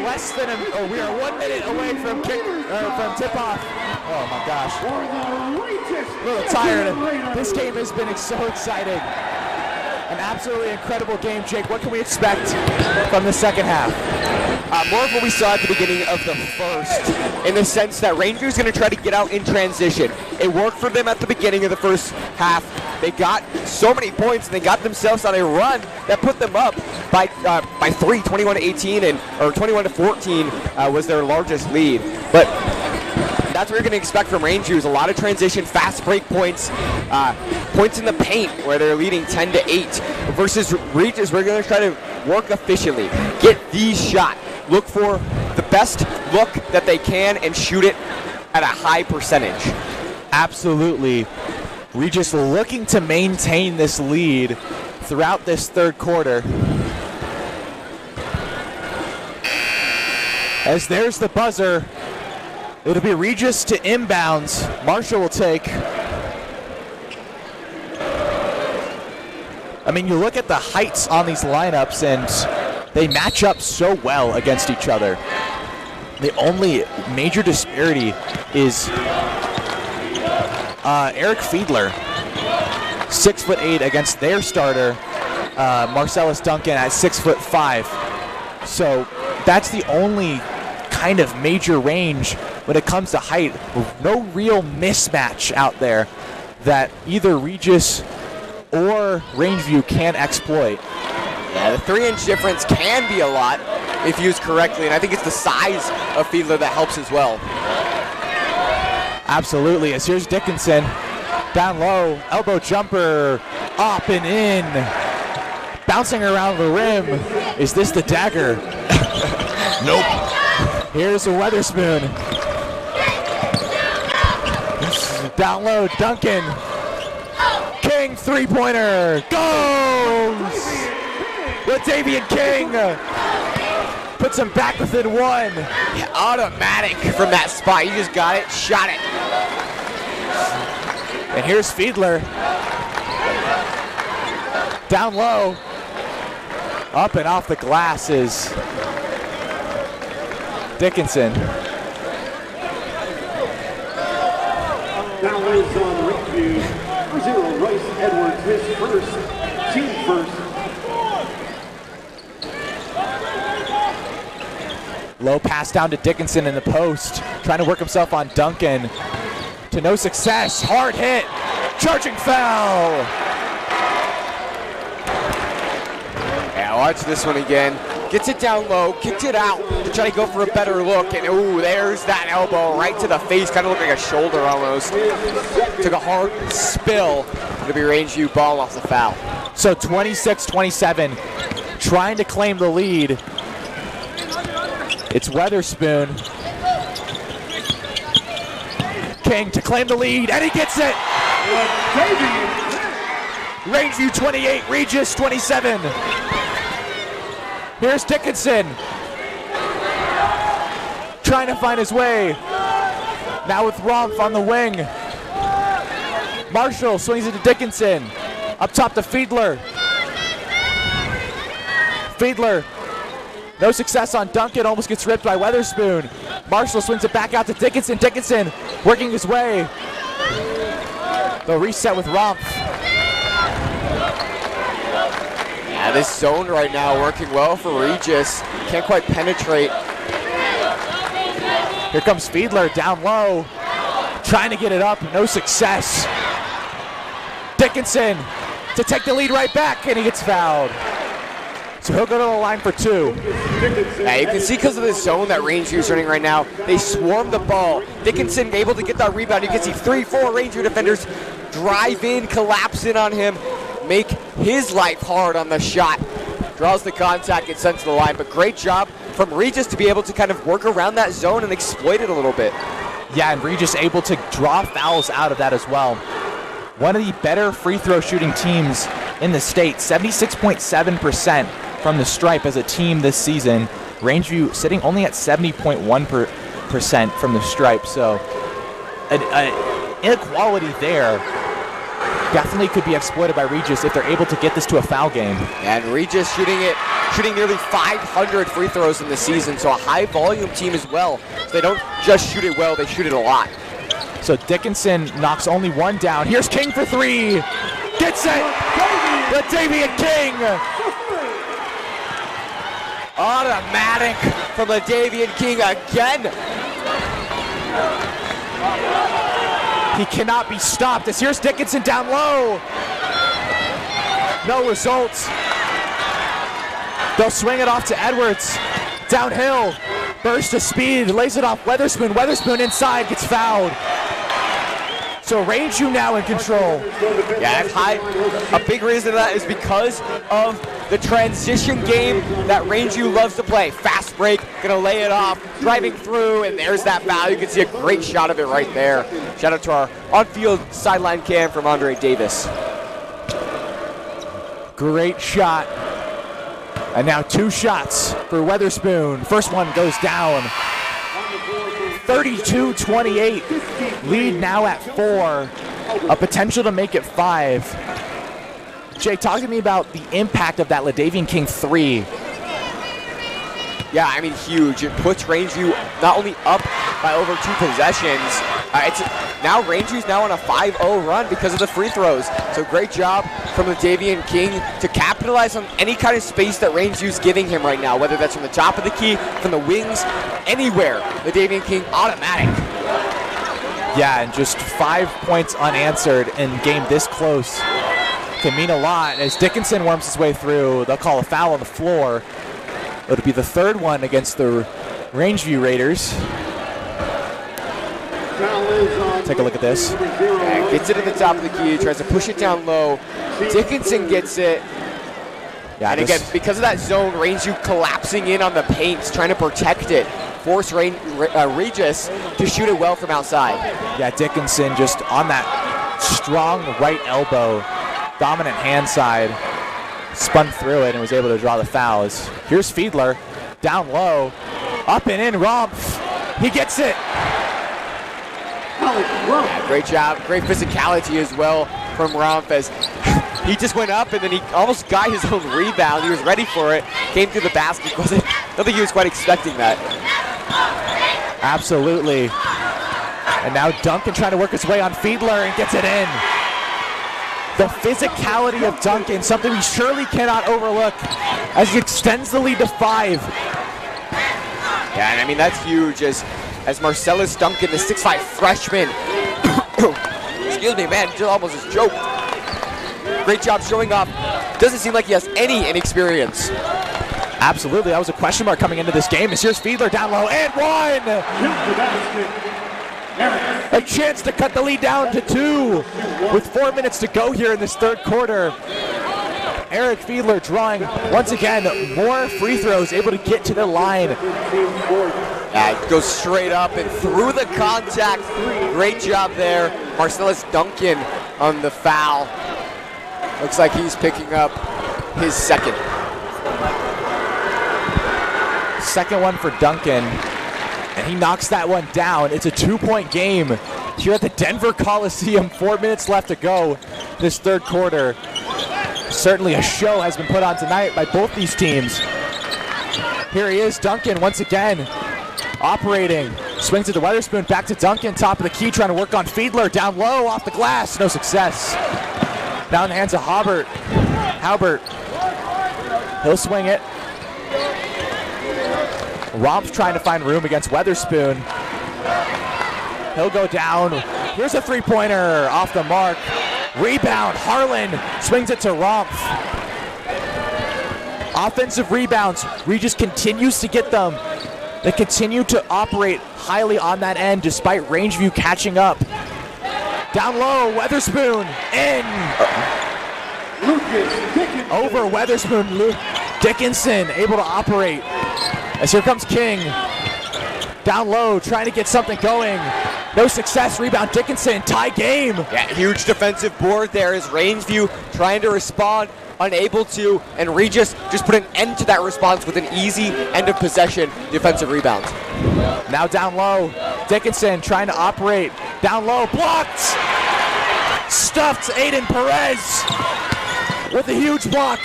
we are 1 minute away from from tip-off. Oh my gosh. A little tired. This game has been so exciting. An absolutely incredible game, Jake. What can we expect from the second half? More of what we saw at the beginning of the first, in the sense that Rangeview's going to try to get out in transition. It worked for them at the beginning of the first half. They got so many points, and they got themselves on a run that put them up by 3, 21-18, or 21-14 was their largest lead. But that's what you're going to expect from Rangeview, is a lot of transition, fast break points, points in the paint where they're leading 10-8. Versus Regis, we're going to try to work efficiently, get the shot, look for the best look that they can, and shoot it at a high percentage. Absolutely. Regis looking to maintain this lead throughout this third quarter. As there's the buzzer, it'll be Regis to inbounds. Marshall will take. I mean, you look at the heights on these lineups, and they match up so well against each other. The only major disparity is Eric Fiedler, 6'8" against their starter, Marcellus Duncan at 6'5". So that's the only kind of major range when it comes to height. No real mismatch out there that either Regis or Rangeview can exploit. Yeah, the 3-inch difference can be a lot if used correctly, and I think it's the size of Fiedler that helps as well. Absolutely, as here's Dickinson, down low, elbow jumper, up and in, bouncing around the rim. Is this the dagger? Nope. Here's a Weatherspoon. Down low, Duncan. King, three-pointer, goes! Latavian King puts him back within one. Yeah, automatic from that spot. You just got it, shot it. And here's Fiedler. Down low. Up and off the glass is Dickinson. Now is on Rangeview. 0 Rice Edwards, his first, team first. Low pass down to Dickinson in the post. Trying to work himself on Duncan. To no success. Hard hit. Charging foul. Yeah, watch this one again. Gets it down low, kicked it out to try to go for a better look, and ooh, there's that elbow right to the face. Kind of looked like a shoulder almost. Took a hard spill. It'll be Rangeview ball off the foul. So 26-27, trying to claim the lead. It's Weatherspoon. King to claim the lead, and he gets it! Rangeview 28, Regis 27. Here's Dickinson. Trying to find his way. Now with Romph on the wing. Marshall swings it to Dickinson. Up top to Fiedler. Fiedler. No success on Duncan. Almost gets ripped by Weatherspoon. Marshall swings it back out to Dickinson. Dickinson working his way. They'll reset with Romph. Yeah, this zone right now working well for Regis. Can't quite penetrate. Here comes Fiedler down low. Trying to get it up. No success. Dickinson to take the lead right back, and he gets fouled. So he'll go to the line for two. Yeah, you can see because of the zone that Rangeview is running right now, they swarm the ball. Dickinson able to get that rebound. You can see 3-4 Rangeview defenders drive in, collapse in on him, make his life hard on the shot. Draws the contact, gets sent to the line, but great job from Regis to be able to kind of work around that zone and exploit it a little bit. Yeah, and Regis able to draw fouls out of that as well. One of the better free throw shooting teams in the state, 76.7% from the stripe as a team this season. Rangeview sitting only at 70.1% from the stripe, so an inequality there definitely could be exploited by Regis if they're able to get this to a foul game. And Regis shooting it shooting nearly 500 free throws in the season, so a high volume team as well. So they don't just shoot it well, they shoot it a lot. So Dickinson knocks only one down. Here's King for three. Gets it! LaDavian King! Automatic from LaDavian King again. He cannot be stopped as here's Dickinson down low. No results. They'll swing it off to Edwards. Downhill. Burst of speed. Lays it off Weatherspoon. Weatherspoon inside. Gets fouled. So Rangeview now in control. Yeah, a big reason for that is because of the transition game that Rangeview loves to play. Fast break, gonna lay it off, driving through, and there's that foul. You can see a great shot of it right there. Shout out to our on-field sideline cam from Andre Davis. Great shot. And now two shots for Weatherspoon. First one goes down. 32-28. Lead now at 4. A potential to make it 5. Jay, talk to me about the impact of that LaDavian King 3. Yeah, I mean, huge. It puts Rangeview not only up by over 2 possessions, now Rangeview's now on a 5-0 run because of the free throws. So great job from LaDavian King to capitalize on any kind of space that Rangeview's giving him right now, whether that's from the top of the key, from the wings, anywhere. LaDavian King automatic. Yeah, and just 5 points unanswered in a game this close can mean a lot. As Dickinson worms his way through, they'll call a foul on the floor. It'll be the third one against the Rangeview Raiders. Take a look at this. Yeah, gets it at the top of the key, tries to push it down low. Dickinson gets it. Yeah, and again, because of that zone, Rangeview collapsing in on the paint, trying to protect it. Force Regis to shoot it well from outside. Yeah, Dickinson just on that strong right elbow, dominant hand side, spun through it and was able to draw the fouls. Here's Fiedler, down low, up and in, Rumpf. He gets it. Yeah, great job, great physicality as well from Rumpf as he just went up and then he almost got his own rebound. He was ready for it, came through the basket. I don't think he was quite expecting that. Absolutely. And now Duncan trying to work his way on Fiedler and gets it in. The physicality of Duncan, something we surely cannot overlook as he extends the lead to 5. Yeah, and I mean, that's huge as Marcellus Duncan, the 6'5" freshman, excuse me, man, just almost just choked. Great job showing up. Doesn't seem like he has any inexperience. Absolutely, that was a question mark coming into this game. As here's Fiedler down low and 1. A chance to cut the lead down to 2 with 4 minutes to go here in this third quarter. Eric Fiedler drawing, once again, more free throws, able to get to the line. Yeah, goes straight up and through the contact. Great job there. Marcellus Duncan on the foul. Looks like he's picking up his second. Second one for Duncan. And he knocks that one down. It's a 2-point game here at the Denver Coliseum. 4 minutes left to go this third quarter. Certainly a show has been put on tonight by both these teams. Here he is, Duncan once again. Operating. Swings it to Weatherspoon, back to Duncan, top of the key, trying to work on Fiedler. Down low, off the glass, no success. Down the hands of Halbert. He'll swing it. Rompf trying to find room against Weatherspoon. He'll go down. Here's a three-pointer off the mark. Rebound, Harlan swings it to Rompf. Offensive rebounds, Regis continues to get them. They continue to operate highly on that end despite Rangeview catching up. Down low, Weatherspoon, in. Over Weatherspoon, Dickinson able to operate. As here comes King. Down low, trying to get something going. No success, rebound Dickinson, tie game. Yeah, huge defensive board there as Rangeview trying to respond, unable to, and Regis just put an end to that response with an easy end of possession defensive rebound. Now down low, Dickinson trying to operate. Down low, blocked! Stuffed Aiden Perez with a huge block.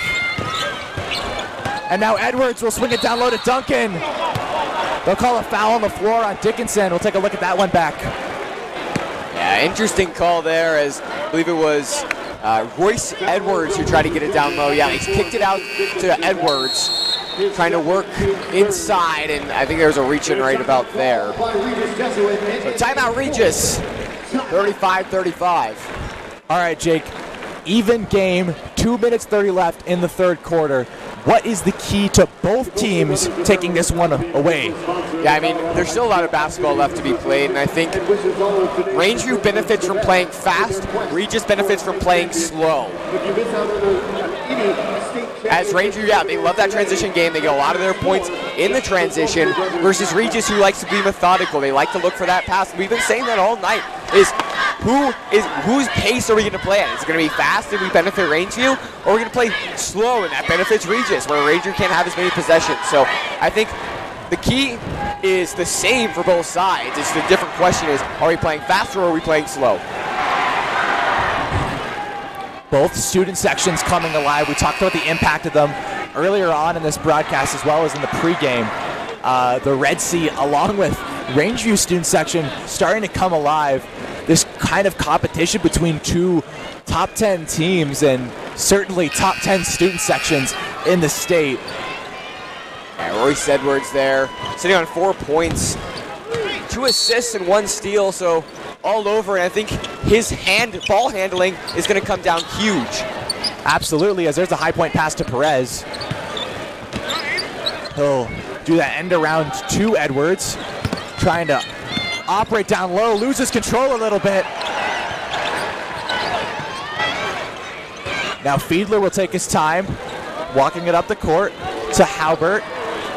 And now Edwards will swing it down low to Duncan. They'll call a foul on the floor on Dickinson. We'll take a look at that one back. Yeah, interesting call there, as I believe it was Royce Edwards who tried to get it down low. Yeah, he's kicked it out to Edwards, trying to work inside, and I think there was a reach-in right about there. So timeout Regis, 35-35. All right, Jake, even game, 2 minutes 30 left in the third quarter. What is the key to both teams taking this one away? Yeah, I mean, there's still a lot of basketball left to be played, and I think Rangeview benefits from playing fast, Regis benefits from playing slow. As Rangeview, yeah, they love that transition game. They get a lot of their points in the transition versus Regis, who likes to be methodical. They like to look for that pass. We've been saying that all night, is whose pace are we going to play at? Is it going to be fast and we benefit Rangeview, or are we going to play slow and that benefits Regis, where Ranger can't have as many possessions? So I think the key is the same for both sides. It's the different question is, are we playing fast or are we playing slow? Both student sections coming alive. We talked about the impact of them earlier on in this broadcast as well as in the pregame. The Red Sea, along with Rangeview student section, starting to come alive. This kind of competition between two top 10 teams and certainly top 10 student sections in the state. Yeah, Royce Edwards there, sitting on 4 points, 2 assists and 1 steal, so all over, and I think his ball handling is going to come down huge. Absolutely, as there's a high point pass to Perez. He'll do that end around to Edwards, trying to operate down low, loses control a little bit. Now Fiedler will take his time, walking it up the court to Halbert,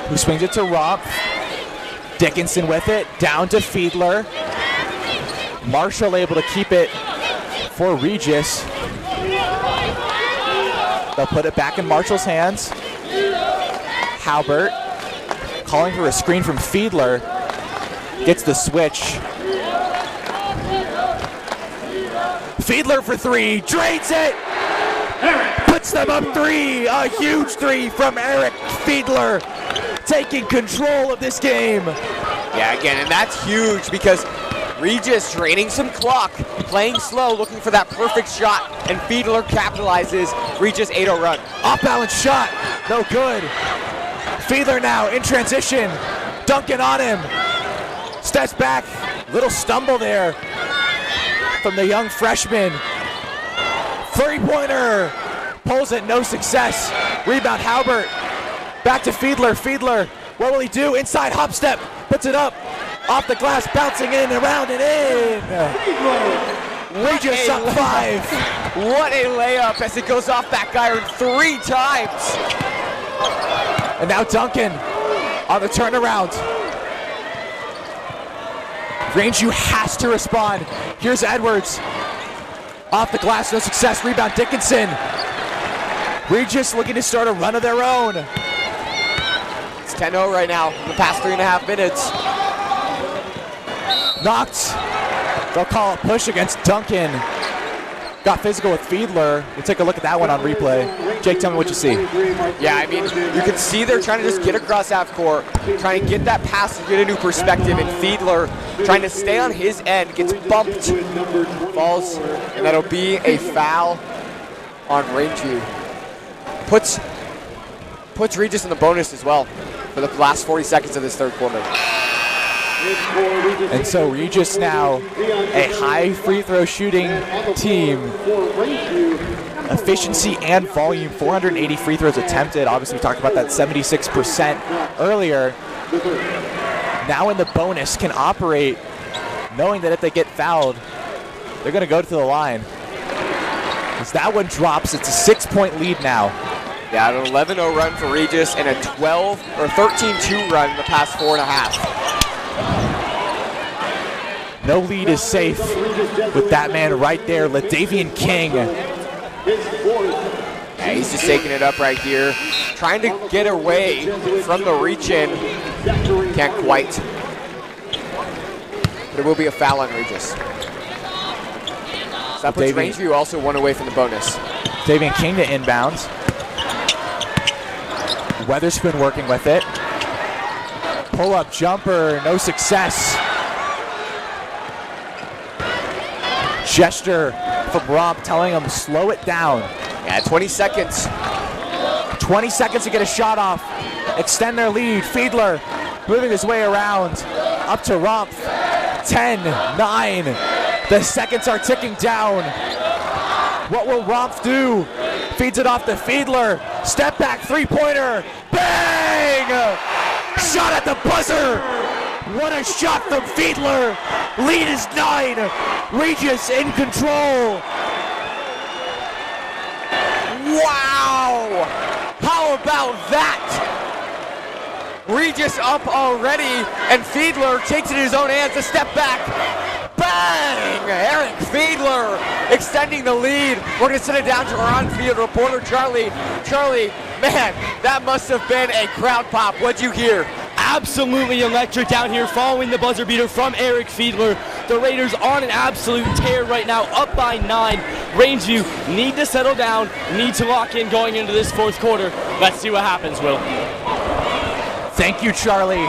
who swings it to Rumpf. Dickinson with it, down to Fiedler. Marshall able to keep it for Regis. They'll put it back in Marshall's hands. Halbert calling for a screen from Fiedler. Gets the switch. Fiedler for 3, drains it! Puts them up 3, a huge 3 from Eric Fiedler, taking control of this game. Yeah, again, and that's huge because Regis draining some clock, playing slow, looking for that perfect shot, and Fiedler capitalizes. Regis 8-0 run. Off balance shot, no good. Fiedler now in transition, Duncan on him. Steps back, little stumble there from the young freshman. 3-pointer, pulls it, no success. Rebound Halbert, back to Fiedler. Fiedler, what will he do? Inside hop step, puts it up, off the glass, bouncing in, around and in. Regis up 5. What a layup as it goes off back iron 3 times. And now Duncan on the turnaround. Rangeview has to respond. Here's Edwards. Off the glass, no success. Rebound Dickinson. Regis looking to start a run of their own. It's 10-0 right now in the past 3.5 minutes. Knocked. They'll call a push against Duncan. Got physical with Fiedler. We'll take a look at that one on replay. Jake, tell me what you see. Yeah, I mean, you can see they're trying to just get across half court, trying to get that pass to get a new perspective, and Fiedler trying to stay on his end, gets bumped, falls, and that'll be a foul on Rangeview. Puts Regis in the bonus as well for the last 40 seconds of this third quarter. And so Regis now a high free throw shooting team. Efficiency and volume, 480 free throws attempted. Obviously we talked about that 76% earlier. Now in the bonus can operate knowing that if they get fouled, they're going to go to the line. As that one drops, it's a 6-point lead now. Yeah, an 11-0 run for Regis and a 13-2 run in the past 4.5. No lead is safe with that man right there, LaDavian King. Yeah, he's just taking it up right here, trying to get away from the reach-in. Can't quite. There will be a foul on Regis. So that puts Rangeview also 1 away from the bonus. LaDavian King to inbounds. Weatherspoon working with it. Pull-up jumper, no success. Gesture from Romp telling him slow it down. Yeah, 20 seconds. 20 seconds to get a shot off. Extend their lead. Fiedler moving his way around. Up to Romp. 10, 9. The seconds are ticking down. What will Romp do? Feeds it off to Fiedler. Step back three-pointer. Bang! Shot at the buzzer. What a shot from Fiedler. Lead is 9. Regis in control. Wow! How about that? Regis up already, and Fiedler takes it in his own hands. A step back. Bang! Eric Fiedler extending the lead. We're going to send it down to our on-field reporter, Charlie. Charlie, man, that must have been a crowd pop. What'd you hear? Absolutely electric down here following the buzzer beater from Eric Fiedler. The Raiders on an absolute tear right now, up by 9. Rangeview need to settle down, need to lock in going into this fourth quarter. Let's see what happens, Will. Thank you, Charlie.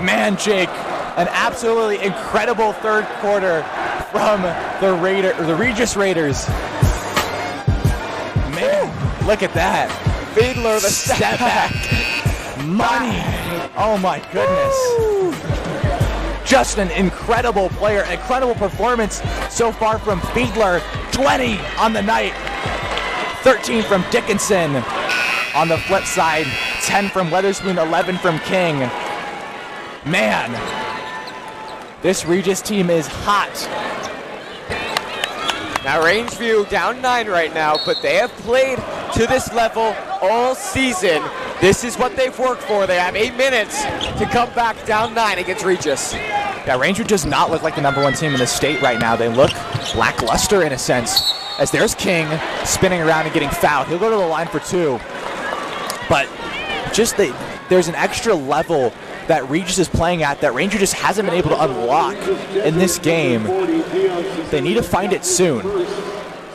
Man, Jake, an absolutely incredible third quarter from the Regis Raiders. Man, look at that. Fiedler, the step back. Money. Oh my goodness. Just an incredible player, incredible performance so far from Fiedler. 20 on the night. 13 from Dickinson. On the flip side, 10 from Weatherspoon, 11 from King. Man, this Regis team is hot. Now Rangeview down 9 right now, but they have played to this level all season. This is what they've worked for. They have 8 minutes to come back down 9 against Regis. Yeah, Rangeview does not look like the #1 team in the state right now. They look lackluster in a sense. As there's King spinning around and getting fouled. He'll go to the line for 2. But just there's an extra level that Regis is playing at that Rangeview just hasn't been able to unlock in this game. They need to find it soon.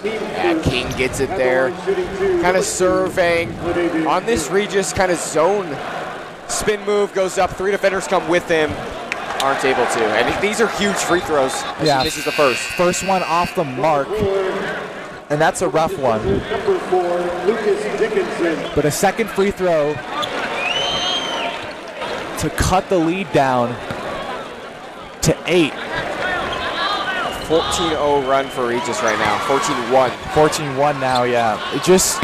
Yeah, King gets it there, kind of surveying on this Regis kind of zone. Spin move goes up, 3 defenders come with him, aren't able to. And these are huge free throws. Yeah, this is the first. First one off the mark, and that's a rough one. But a second free throw to cut the lead down to 8. 14-0 run for Regis right now, 14-1. 14-1 now, yeah. It just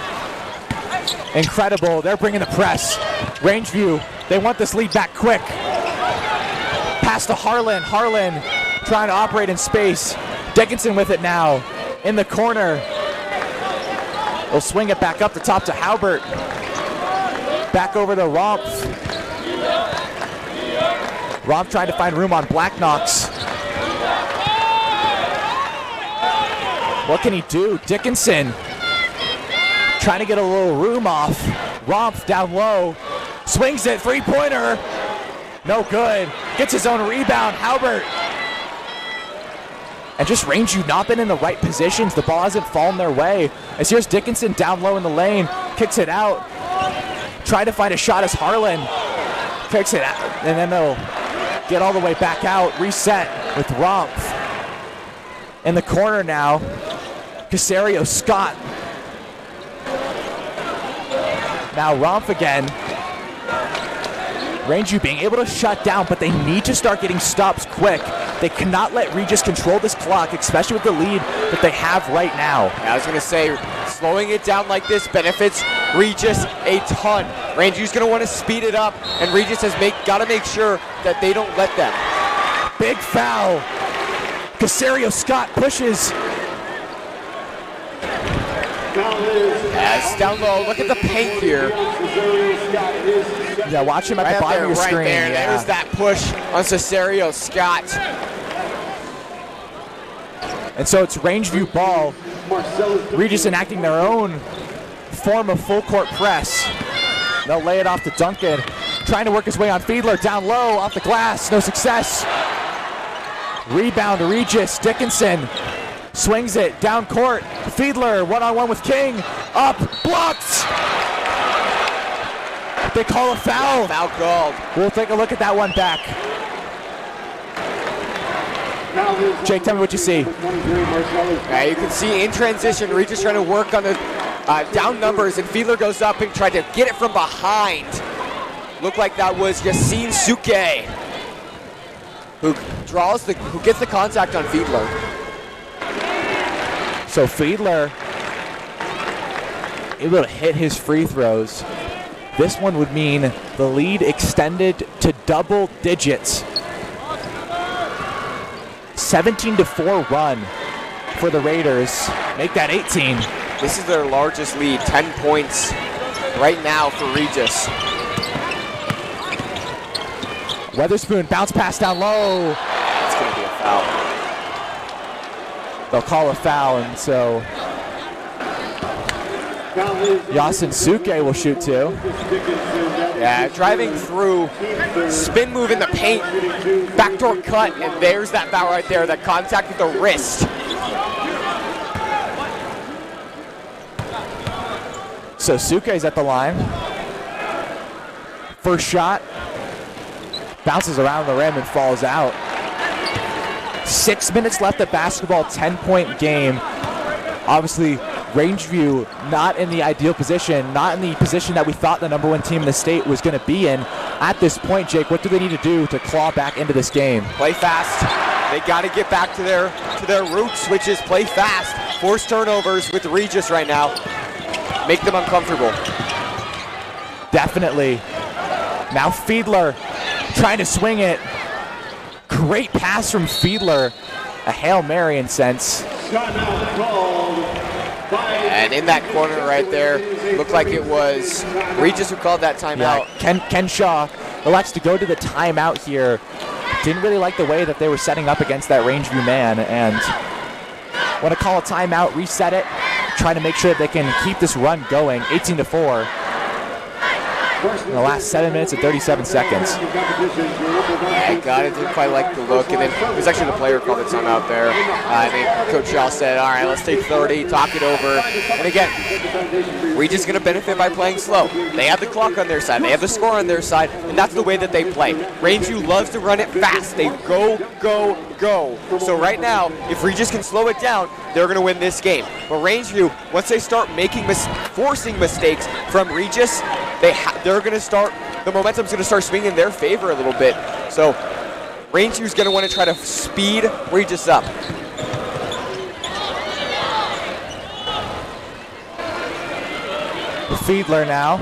incredible. They're bringing the press. Rangeview, they want this lead back quick. Pass to Harlan. Harlan trying to operate in space. Dickinson with it now in the corner. They'll swing it back up the top to Halbert. Back over to Romp. Romp trying to find room on Blacknox. What can he do? Dickinson trying to get a little room off. Romp down low. Swings it, three-pointer. No good. Gets his own rebound. Halbert. And just Rangeview not been in the right positions. The ball hasn't fallen their way. As here's Dickinson down low in the lane. Kicks it out. Trying to find a shot as Harlan. Kicks it out. And then they'll get all the way back out. Reset with Romp. In the corner now. Casario Scott. Now Romp again. Rangeview being able to shut down, but they need to start getting stops quick. They cannot let Regis control this clock, especially with the lead that they have right now. I was going to say, slowing it down like this benefits Regis a ton. Rangeview's going to want to speed it up, and Regis has got to make sure that they don't let them. Big foul. Casario Scott pushes. Yes, down low. Look at the paint here. Yeah, watch him at the bottom of your screen. There. Yeah. There's that push on Casario Scott. And so it's Rangeview ball. Regis enacting their own form of full court press. They'll lay it off to Duncan. Trying to work his way on Fiedler. Down low, off the glass. No success. Rebound to Regis. Dickinson swings it down court. Fiedler one-on-one with King. Up, blocked. They call a foul. Yeah, foul called. We'll take a look at that one back. Jake, tell me what you see. Yeah, you can see in transition, Regis trying to work on the down numbers, and Fiedler goes up and tried to get it from behind. Looked like that was Yassine Souke, who gets the contact on Fiedler. So Fiedler able to hit his free throws. This one would mean the lead extended to double digits. 17-4 run for the Raiders. Make that 18. This is their largest lead, 10 points right now for Regis. Weatherspoon, bounce pass down low. That's going to be a foul. They'll call a foul, and so Yassine Souke will shoot too. Yeah, driving through, spin move in the paint, backdoor cut, and there's that foul right there, that contact with the wrist. So Souke's at the line. First shot, bounces around the rim and falls out. 6 minutes left of basketball, 10-point game. Obviously, Rangeview not in the ideal position, not in the position that we thought the #1 team in the state was going to be in. At this point, Jake, what do they need to do to claw back into this game? Play fast. They got to get back to their roots, which is play fast. Force turnovers with Regis right now. Make them uncomfortable. Definitely. Now Fiedler trying to swing it. Great pass from Fiedler. A Hail Mary in sense. And in that corner right there, looked like it was Regis who called that timeout. Yeah, Ken Shaw elects to go to the timeout here. Didn't really like the way that they were setting up against that Rangeview man, and want to call a timeout, reset it, trying to make sure that they can keep this run going. 18-4 in the last 7 minutes and 37 seconds. Yeah, got it. Didn't quite like the look, and then it was actually the player called the timeout there. I think Coach Shaw said, all right, let's take 30, talk it over. And again, Regis is going to benefit by playing slow. They have the clock on their side. They have the score on their side, and that's the way that they play. Rangeview loves to run it fast. They go, go, go. So right now, if Regis can slow it down, they're going to win this game. But Rangeview, once they start forcing mistakes from Regis, they're going to start, the momentum's going to start swinging in their favor a little bit. So Rangeview's going to want to try to speed Regis up. Fiedler now.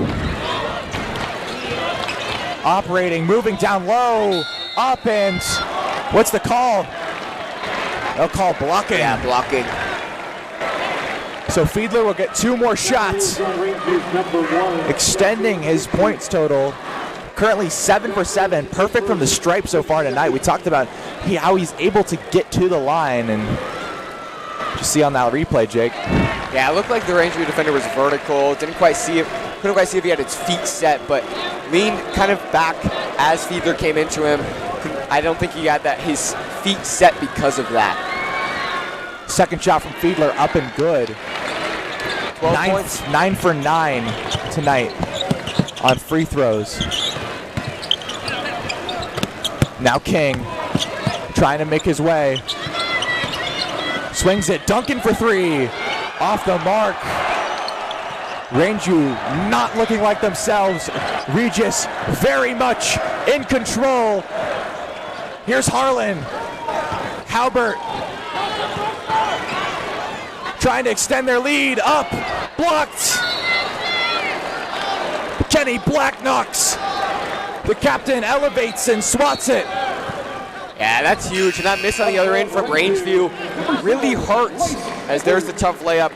Operating, moving down low. Up and what's the call? They'll call blocking. Yeah, blocking. So Fiedler will get 2 more shots, extending his points total. Currently 7 for 7, perfect from the stripe so far tonight. We talked about how he's able to get to the line, and just see on that replay, Jake. Yeah, it looked like the Rangeview defender was vertical. Couldn't quite see if he had his feet set, but leaned kind of back as Fiedler came into him. I don't think he had his feet set because of that. Second shot from Fiedler up and good. 12 points. 9 for 9 tonight on free throws. Now King trying to make his way. Swings it, Duncan for 3. Off the mark. Rangeview not looking like themselves. Regis very much in control. Here's Harlan. Halbert trying to extend their lead. Up, blocked. Kenny Blacknox. The captain elevates and swats it. Yeah, that's huge. And that miss on the other end from Rangeview really hurts, as there's the tough layup.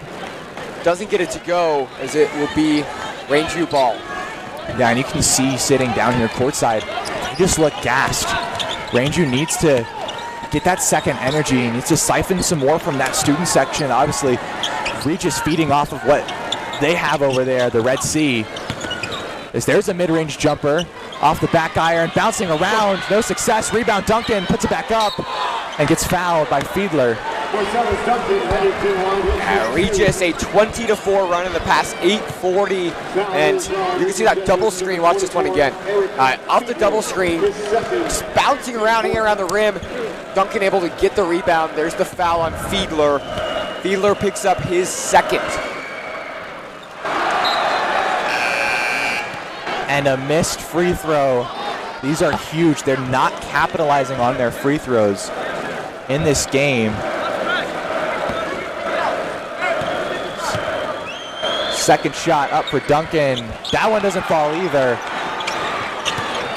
Doesn't get it to go, as it will be Rangeview ball. Yeah, and you can see sitting down here courtside, you just look gassed. Rangeview needs to get that second energy, needs to siphon some more from that student section. Obviously, Regis feeding off of what they have over there, the Red Sea. As there's a mid-range jumper off the back iron, bouncing around, no success. Rebound, Duncan puts it back up and gets fouled by Fiedler. Regis, a 20-4 run in the past 8:40, and you can see that double screen. Watch this one again. Off the double screen, just bouncing around, hanging around the rim. Duncan able to get the rebound. There's the foul on Fiedler. Fiedler picks up his second. And a missed free throw. These are huge. They're not capitalizing on their free throws in this game. Second shot up for Duncan. That one doesn't fall either.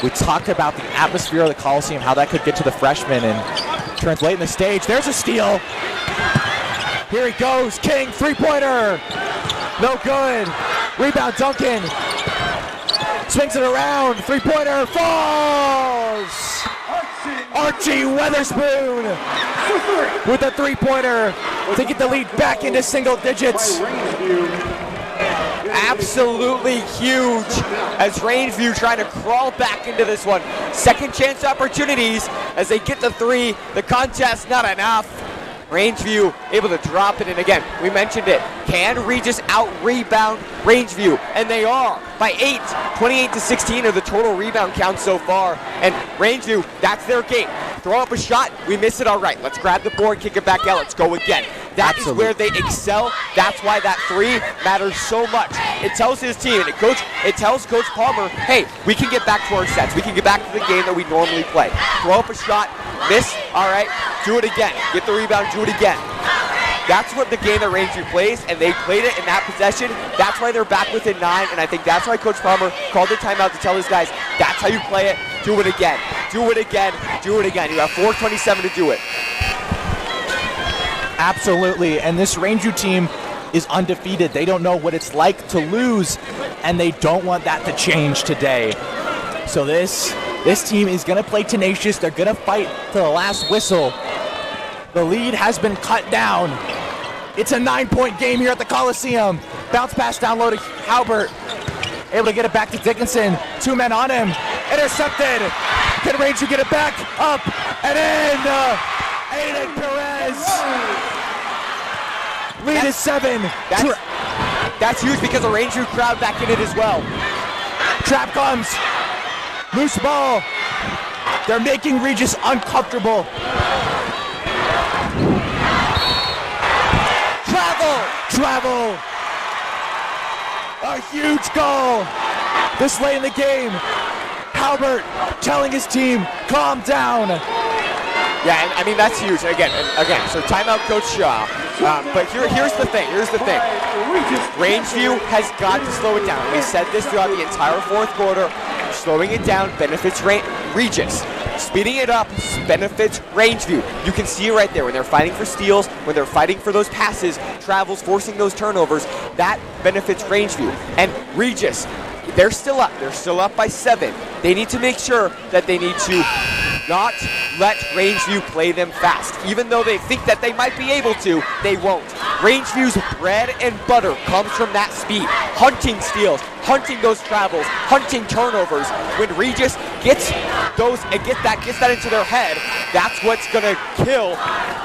We talked about the atmosphere of the Coliseum, how that could get to the freshmen, and turns late in the stage. There's a steal. Here he goes. King, three-pointer. No good. Rebound, Duncan. Swings it around. Three-pointer falls. Archie Weatherspoon with a three-pointer to get the lead back into single digits. Absolutely huge as Rangeview trying to crawl back into this one. Second chance opportunities as they get the three. The contest not enough. Rangeview able to drop it, and again, we mentioned it. Can Regis out-rebound Rangeview? And they are by 8. 28-16 are the total rebound counts so far. And Rangeview, that's their game. Throw up a shot, we miss it, all right. Let's grab the board, kick it back out, let's go again. That is where they excel. That's why that three matters so much. It tells his team, and it tells Coach Palmer, hey, we can get back to our sets. We can get back to the game that we normally play. Throw up a shot, miss, all right, do it again. Get the rebound, do it again. That's what the game that Rangeview plays, and they played it in that possession. That's why they're back within 9, and I think that's why Coach Palmer called the timeout to tell his guys, that's how you play it. Do it again. Do it again. Do it again. You have 4:27 to do it. Absolutely, and this Rangeview team is undefeated. They don't know what it's like to lose, and they don't want that to change today. So this team is going to play tenacious. They're going to fight to the last whistle. The lead has been cut down. It's a 9-point game here at the Coliseum. Bounce pass down low to Halbert. Able to get it back to Dickinson. 2 men on him. Intercepted. Can Rangeview get it back? Up and in. Aiden Perez. Lead is 7. That's huge because the Rangeview crowd back in it as well. Trap comes. Loose ball. They're making Regis uncomfortable. Travel. A huge goal. This late in the game. Halbert telling his team, calm down. Yeah, and I mean, that's huge. Again, so timeout Coach Shaw. But here's the thing. Rangeview has got to slow it down. We said this throughout the entire fourth quarter. Slowing it down benefits Regis. Speeding it up benefits Rangeview. You can see it right there when they're fighting for steals, when they're fighting for those passes, travels, forcing those turnovers. That benefits Rangeview. And Regis, they're still up. They're still up by 7. They need to make sure that they need to not let Rangeview play them fast. Even though they think that they might be able to, they won't. Rangeview's bread and butter comes from that speed. Hunting steals, hunting those travels, hunting turnovers. When Regis gets those and gets that into their head, that's what's gonna kill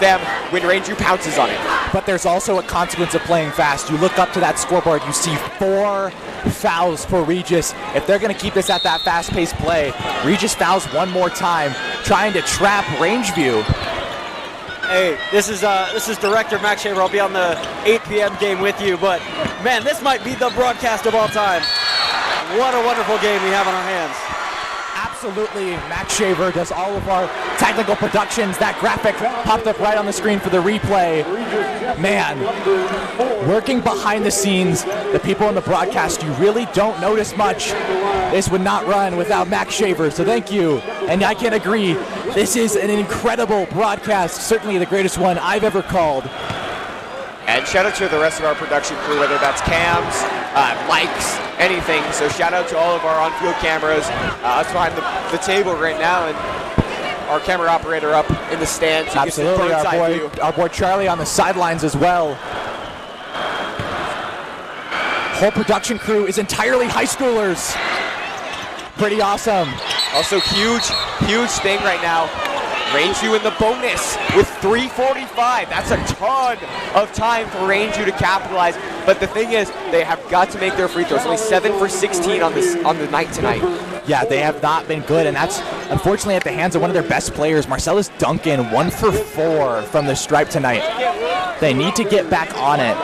them when Rangeview pounces on it. But there's also a consequence of playing fast. You look up to that scoreboard, you see 4 fouls for Regis. If they're gonna keep this at that fast-paced play, Regis fouls one more time, trying to trap Rangeview. Hey, this is Director Max Shaver. I'll be on the 8 p.m. game with you, but man, this might be the broadcast of all time. What a wonderful game we have on our hands. Absolutely, Max Shaver does all of our technical productions. That graphic popped up right on the screen for the replay. Man, working behind the scenes, the people in the broadcast, you really don't notice much. This would not run without Max Shaver, so thank you. And I can agree, this is an incredible broadcast, certainly the greatest one I've ever called. And shout out to the rest of our production crew, whether that's cams, mics, anything. So shout out to all of our on-field cameras. Us behind the table right now, and our camera operator up in the stands. Absolutely, our boy Charlie on the sidelines as well. Whole production crew is entirely high schoolers. Pretty awesome. Also huge thing right now. Rangeview in the bonus with 3:45. That's a ton of time for Rangeview to capitalize. But the thing is, they have got to make their free throws. Only 7 for 16 on the night tonight. Yeah, they have not been good, and that's unfortunately at the hands of one of their best players, Marcellus Duncan, 1 for 4 from the stripe tonight. They need to get back on it.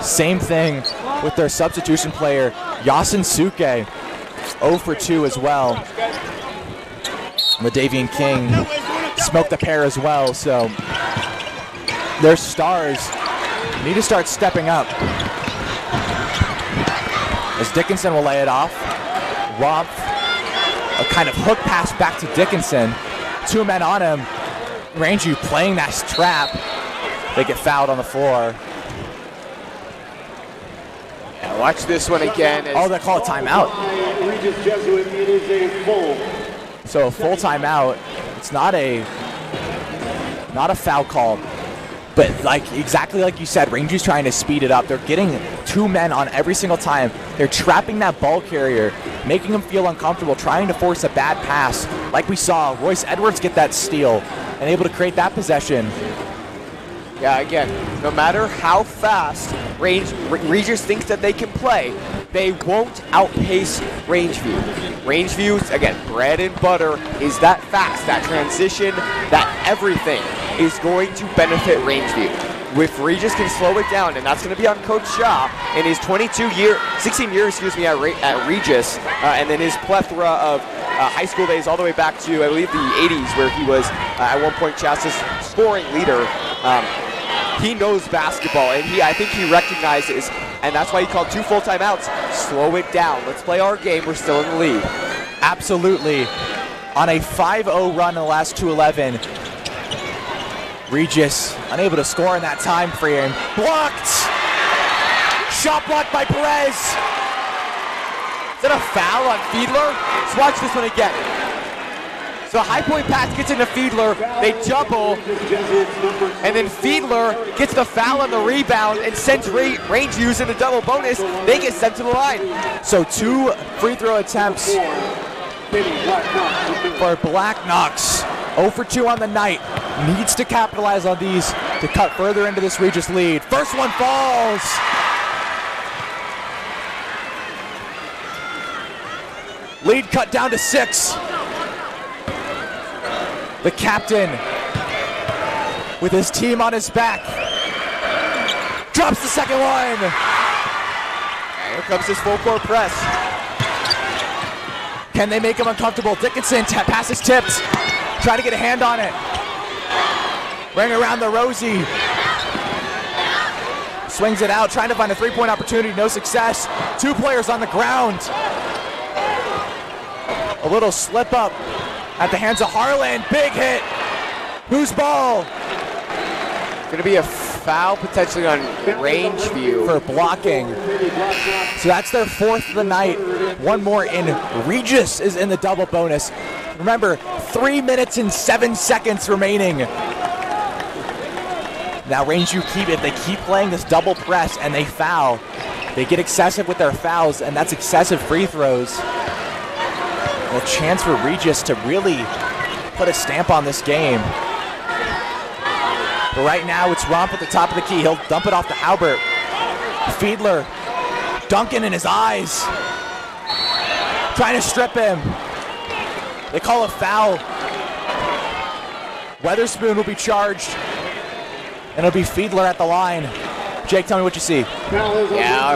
Same thing with their substitution player, Yasin Suke, 0 for 2 as well. Ladavian King smoked the pair as well, so their stars need to start stepping up. As Dickinson will lay it off. Romph, a kind of hook pass back to Dickinson. 2 men on him. Rangeview playing that trap. They get fouled on the floor. Yeah, watch this one again. Oh, they call a timeout. Regis Jesuit, it is a full. So a full timeout. It's not a foul call, but exactly like you said, Rangeview's trying to speed it up. They're getting 2 men on every single time. They're trapping that ball carrier, making him feel uncomfortable, trying to force a bad pass. Like we saw Royce Edwards get that steal and able to create that possession. Yeah, again, no matter how fast Regis thinks that they can play, they won't outpace Rangeview. Rangeview's, again, bread and butter is that fast, that transition, that everything is going to benefit Rangeview. If Regis can slow it down, and that's going to be on Coach Shaw in his 16 years, at Regis, and then his plethora of high school days all the way back to, I believe, the 80s, where he was at one point CHSAA's scoring leader. He knows basketball, and I think he recognizes, and that's why he called 2 full timeouts. Slow it down. Let's play our game. We're still in the lead. Absolutely. On a 5-0 run in the last 2:11, Regis unable to score in that time frame. Blocked! Shot blocked by Perez. Is that a foul on Fiedler? Let's watch this one again. So a high point pass gets into Fiedler, they double, and then Fiedler gets the foul on the rebound and sends Rangeview in a double bonus. They get sent to the line. So 2 free throw attempts for Black Knox. 0 for 2 on the night. Needs to capitalize on these to cut further into this Regis lead. First one falls. Lead cut down to 6. The captain, with his team on his back, drops the second one. Here comes his full court press. Can they make him uncomfortable? Dickinson, pass is tipped. Try to get a hand on it. Ring around the Rosie. Swings it out, trying to find a 3-point opportunity, no success. 2 players on the ground. A little slip up at the hands of Harlan. Big hit. Whose ball? Going to be a foul potentially on Rangeview for blocking. So that's their 4th of the night. 1 more in. Regis is in the double bonus. Remember, 3 minutes and 7 seconds remaining. Now Rangeview if they keep playing this double press and they foul, they get excessive with their fouls, and that's excessive free throws. A chance for Regis to really put a stamp on this game. But right now it's Romph at the top of the key. He'll dump it off to Halbert. Fiedler, Duncan in his eyes. Trying to strip him. They call a foul. Weatherspoon will be charged. And it'll be Fiedler at the line. Jake, tell me what you see. Yeah,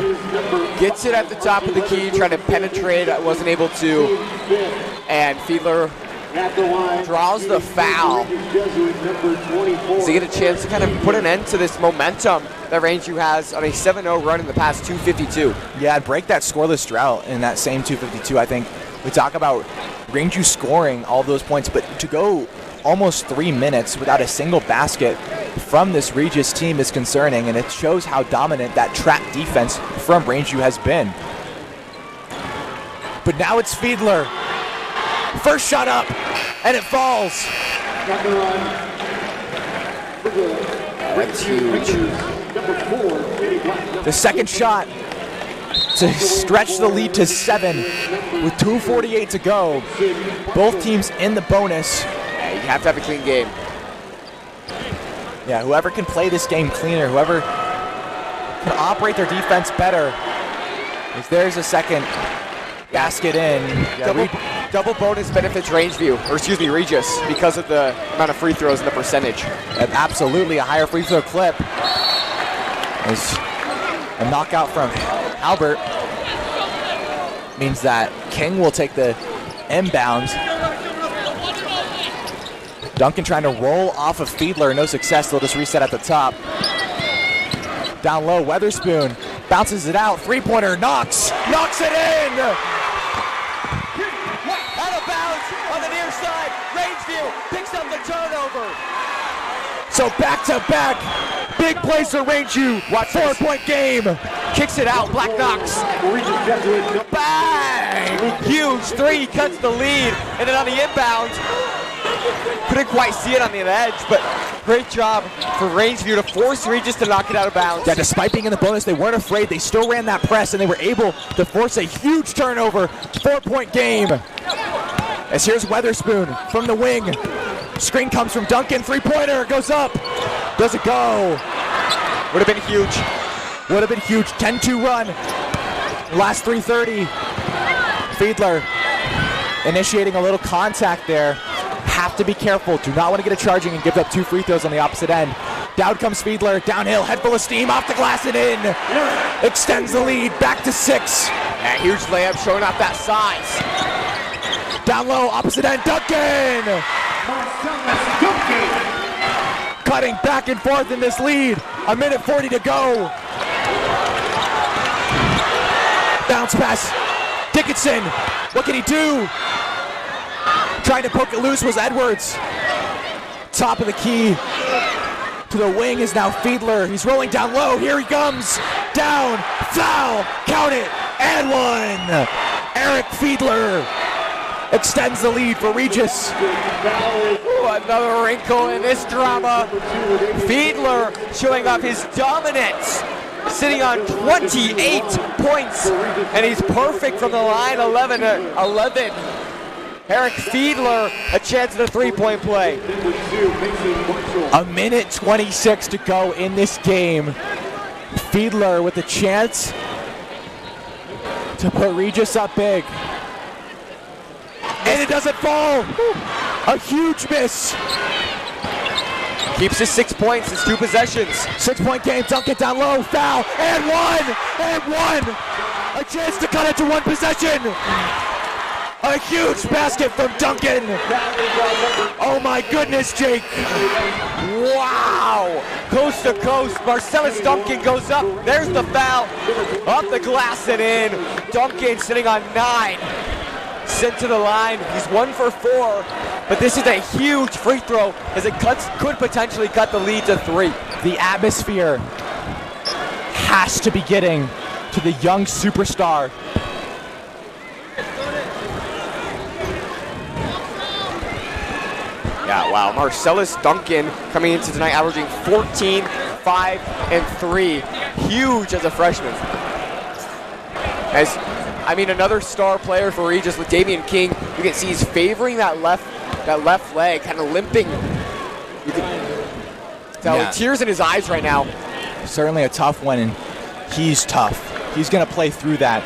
gets it at the top of the key, trying to penetrate, wasn't able to. And Fiedler draws the foul. Does he get a chance to kind of put an end to this momentum that Rangeview has on a 7-0 run in the past 2:52? Yeah, break that scoreless drought in that same 2:52. I think we talk about Rangeview scoring all of those points, but to go almost 3 minutes without a single basket from this Regis team is concerning, and it shows how dominant that trap defense from Rangeview has been. But now it's Fiedler. First shot up, and it falls. That's huge. The second shot to stretch the lead to 7 with 2:48 to go. Both teams in the bonus. You You have to have a clean game. Yeah, whoever can play this game cleaner, whoever can operate their defense better, is there's a second basket in. Yeah, Double bonus benefits Rangeview, or excuse me, Regis, because of the amount of free throws and the percentage. absolutely a higher free throw clip. As a knockout from Albert means that King will take the inbounds. Duncan trying to roll off of Fiedler, no success. They'll just reset at the top. Down low, Weatherspoon bounces it out. Three-pointer, knocks it in. Out of bounds on the near side. Rangeview picks up the turnover. So back-to-back, big plays for Rangeview. 4-point game. Kicks it out, Black knocks. Bang! Huge three, cuts the lead. And then on the inbound, couldn't quite see it on the edge, but great job for Rangeview to force Regis to knock it out of bounds. Yeah, despite being in the bonus, they weren't afraid. They still ran that press, and they were able to force a huge turnover. 4-point game. As here's Weatherspoon from the wing. Screen comes from Duncan. Three-pointer goes up. Does it go? Would have been huge. Would have been huge. 10-2 run. Last 3:30. Fiedler initiating a little contact there. Have to be careful. Do not want to get a charging and give up 2 free throws on the opposite end. Down comes Fiedler. Downhill. Head full of steam. Off the glass and in. Extends the lead. Back to 6. A huge layup showing off that size. Down low. Opposite end. Duncan. Cutting back and forth in this lead. 1:40 to go. Bounce pass. Dickinson. What can he do? Trying to poke it loose was Edwards. Top of the key. To the wing is now Fiedler. He's rolling down low. Here he comes. Down. Foul. Count it. And one. Eric Fiedler extends the lead for Regis. Ooh, another wrinkle in this drama. Fiedler showing off his dominance, sitting on 28 points, and he's perfect from the line. 11. Eric Fiedler, a chance at a 3-point play. 1:26 to go in this game. Fiedler with a chance to put Regis up big. And it doesn't fall. A huge miss. Keeps his 6 points, his 2 possessions. 6-point game, Duncan down low, foul, and one. A chance to cut it to 1 possession. A huge basket from Duncan. Oh my goodness, Jake. Wow. Coast to coast, Marcellus Duncan goes up. There's the foul. Up the glass and in. Duncan sitting on 9. Sent to the line. He's 1 for 4, but this is a huge free throw as it could potentially cut the lead to 3. The atmosphere has to be getting to the young superstar. Yeah, wow. Marcellus Duncan coming into tonight averaging 14, 5, and 3. Huge as a freshman. Another star player for Regis with Damian King. You can see he's favoring that left leg, kind of limping. You can tell tears in his eyes right now. Certainly a tough one, and he's tough. He's going to play through that.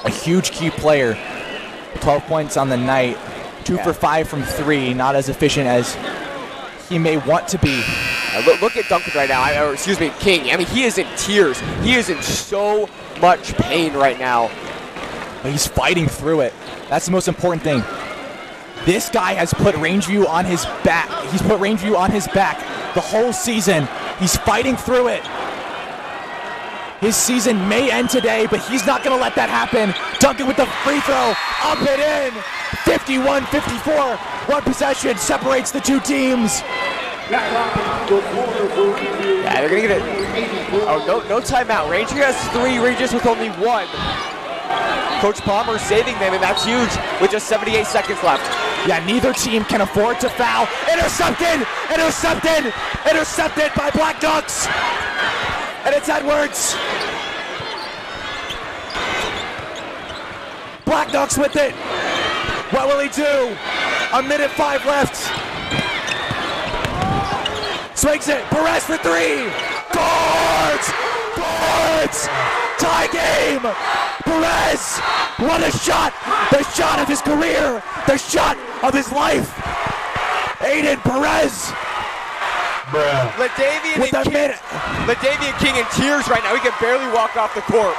A huge key player. 12 points on the night. 2 for 5 from 3. Not as efficient as he may want to be. Look at Duncan right now. King. I mean, he is in tears. He is in so much pain right now. But he's fighting through it. That's the most important thing. This guy has put Rangeview on his back. He's put Rangeview on his back the whole season. He's fighting through it. His season may end today, but he's not going to let that happen. Duncan with the free throw. Up and in. 51-54. 1 possession separates the 2 teams. Yeah, they're going to get it. Oh, no timeout. Rangeview has 3. Regis with only 1. Coach Palmer saving them, and that's huge with just 78 seconds left. Yeah, neither team can afford to foul. Intercepted by Black Ducks. And it's Edwards. Black Ducks with it. What will he do? 1:05 left. Swings it. Perez for three. Guards! Guards! Tie game! Perez! What a shot! The shot of his career! The shot of his life! Aiden Perez! LaDavian King in tears right now. He can barely walk off the court.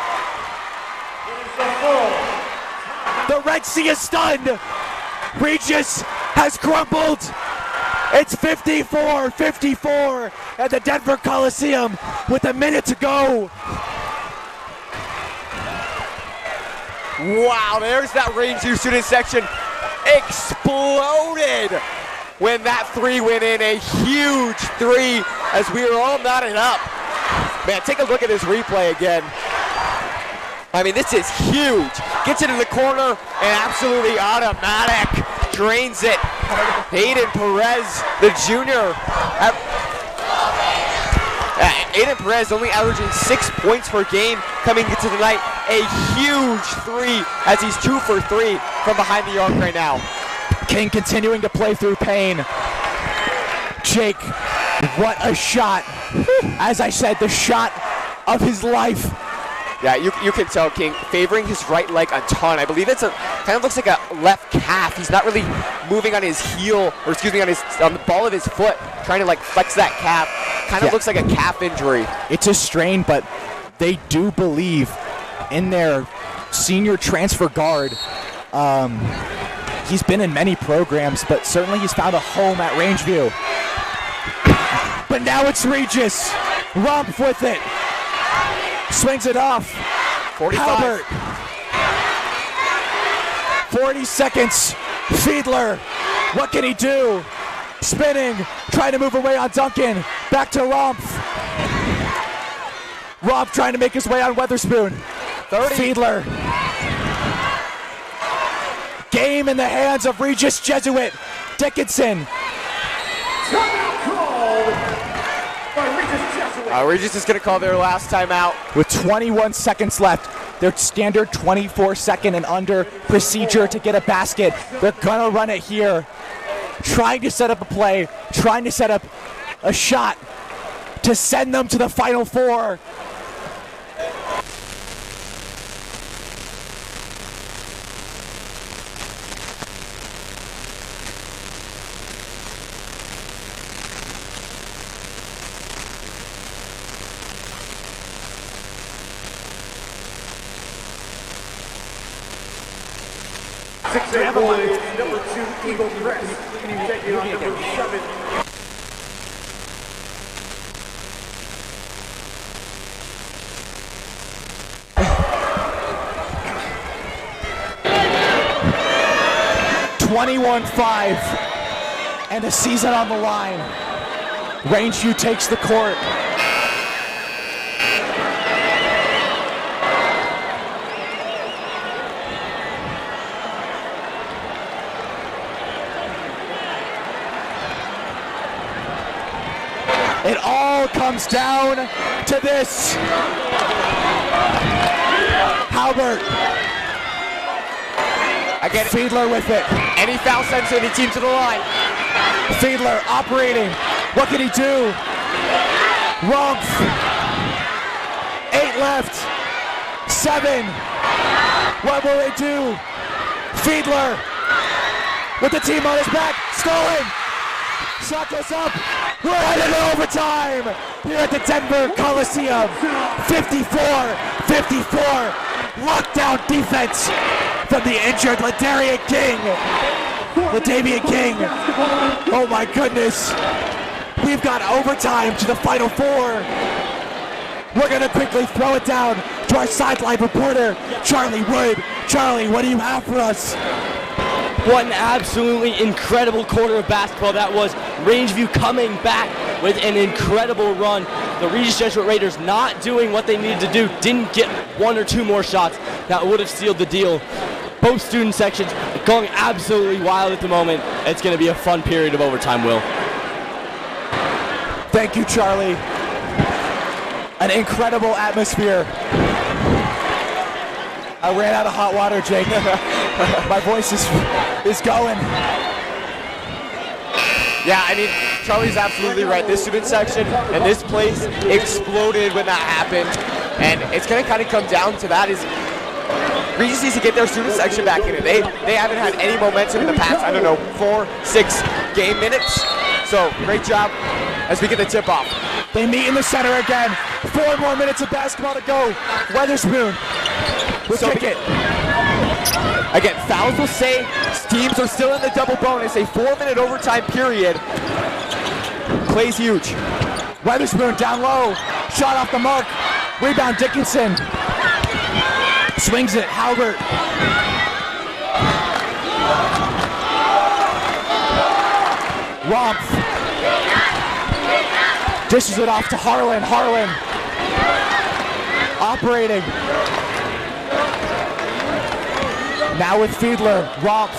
The Red Sea is stunned! Regis has crumbled! It's 54-54 at the Denver Coliseum with a minute to go. Wow, there's that Rangeview student section exploded when that three went in. A huge three as we were all knotted up. Man, take a look at this replay again. I mean, this is huge. Gets it in the corner and absolutely automatic. Drains it. Aiden Perez, the junior. Aiden Perez only averaging 6 points per game coming into the night. A huge three as he's 2 for 3 from behind the arc right now. King continuing to play through pain. Jake, what a shot. As I said, the shot of his life. Yeah, you can tell King favoring his right leg a ton. I believe it's kind of looks like a left calf. He's not really moving on his heel, or excuse me, on the ball of his foot, trying to like flex that calf. Kind of looks like a calf injury. It's a strain, but they do believe in their senior transfer guard. He's been in many programs, but certainly he's found a home at Rangeview. But now it's Regis. Rump with it. Swings it off. 45. Halbert. 40 seconds. Fiedler. What can he do? Spinning. Trying to move away on Duncan. Back to Rumpf. Rumpf trying to make his way on Weatherspoon. 30. Fiedler. Game in the hands of Regis Jesuit. Dickinson. Regis is going to call their last timeout. With 21 seconds left, their standard 24-second and under procedure to get a basket. They're going to run it here. Trying to set up a play, trying to set up a shot to send them to the Final Four. Boys, number 2 Eagle Press, taking on number 7. (21-5) and a season on the line. Rangeview takes the court. It all comes down to this. Halbert. Again, Fiedler with it. any foul sends any team to the line. Fiedler operating. What can he do? Rumpf. 8 left. 7. What will they do? Fiedler with the team on his back. Stolen. Shot goes up. We're headed to overtime here at the Denver Coliseum. 54-54. Lockdown defense from the injured LaDavian King. Oh my goodness. We've got overtime to the Final Four. We're going to quickly throw it down to our sideline reporter, Charlie Wood. Charlie, what do you have for us? What an absolutely incredible quarter of basketball that was. Rangeview coming back with an incredible run. The Regis Jesuit Raiders not doing what they needed to do. Didn't get 1 or 2 more shots that would have sealed the deal. Both student sections going absolutely wild at the moment. It's going to be a fun period of overtime, Will. Thank you, Charlie. An incredible atmosphere. I ran out of hot water, Jake. My voice is going. Yeah, I mean, Charlie's absolutely right. This student section and this place exploded when that happened. And it's going to kind of come down to that is Regis needs to get their student section back in it. They haven't had any momentum in the past, I don't know, 4-6 game minutes. So great job as we get the tip off. They meet in the center again. 4 more minutes of basketball to go. Weatherspoon will kick it. Again, fouls will say teams are still in the double bonus. A 4-minute overtime period. Play's huge. Weatherspoon down low. Shot off the mark. Rebound Dickinson. Swings it. Halbert. Romph. Dishes it off to Harlan. Harlan. Operating. Now with Fiedler. Romph.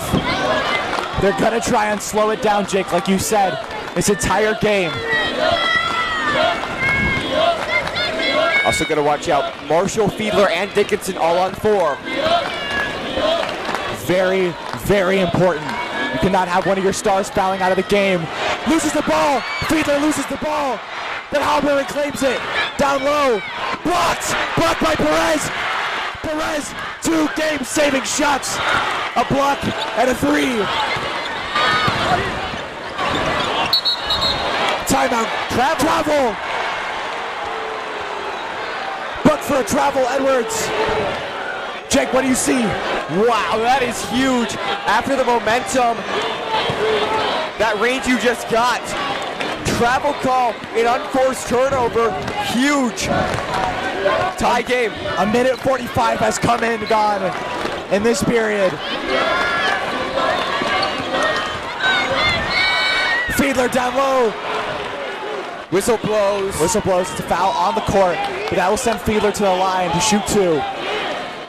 They're going to try and slow it down, Jake, like you said. This entire game. Also going to watch out Marshall, Fiedler, and Dickinson all on 4. Very, very important. You cannot have one of your stars fouling out of the game. Loses the ball. Fiedler loses the ball. Then Halbert claims it. Down low. Blocked. Blocked by Perez. Perez, 2 game-saving shots. A block and a 3. Timeout. Travel. But for a travel, Edwards. Jake, what do you see? Wow, that is huge. After the momentum that Rangeview just got. Travel call, an unforced turnover, huge. Tie game. A minute 45 has come and gone in this period. Fiedler down low. Whistle blows. Whistle blows. It's a foul on the court, but that will send Fiedler to the line to shoot 2.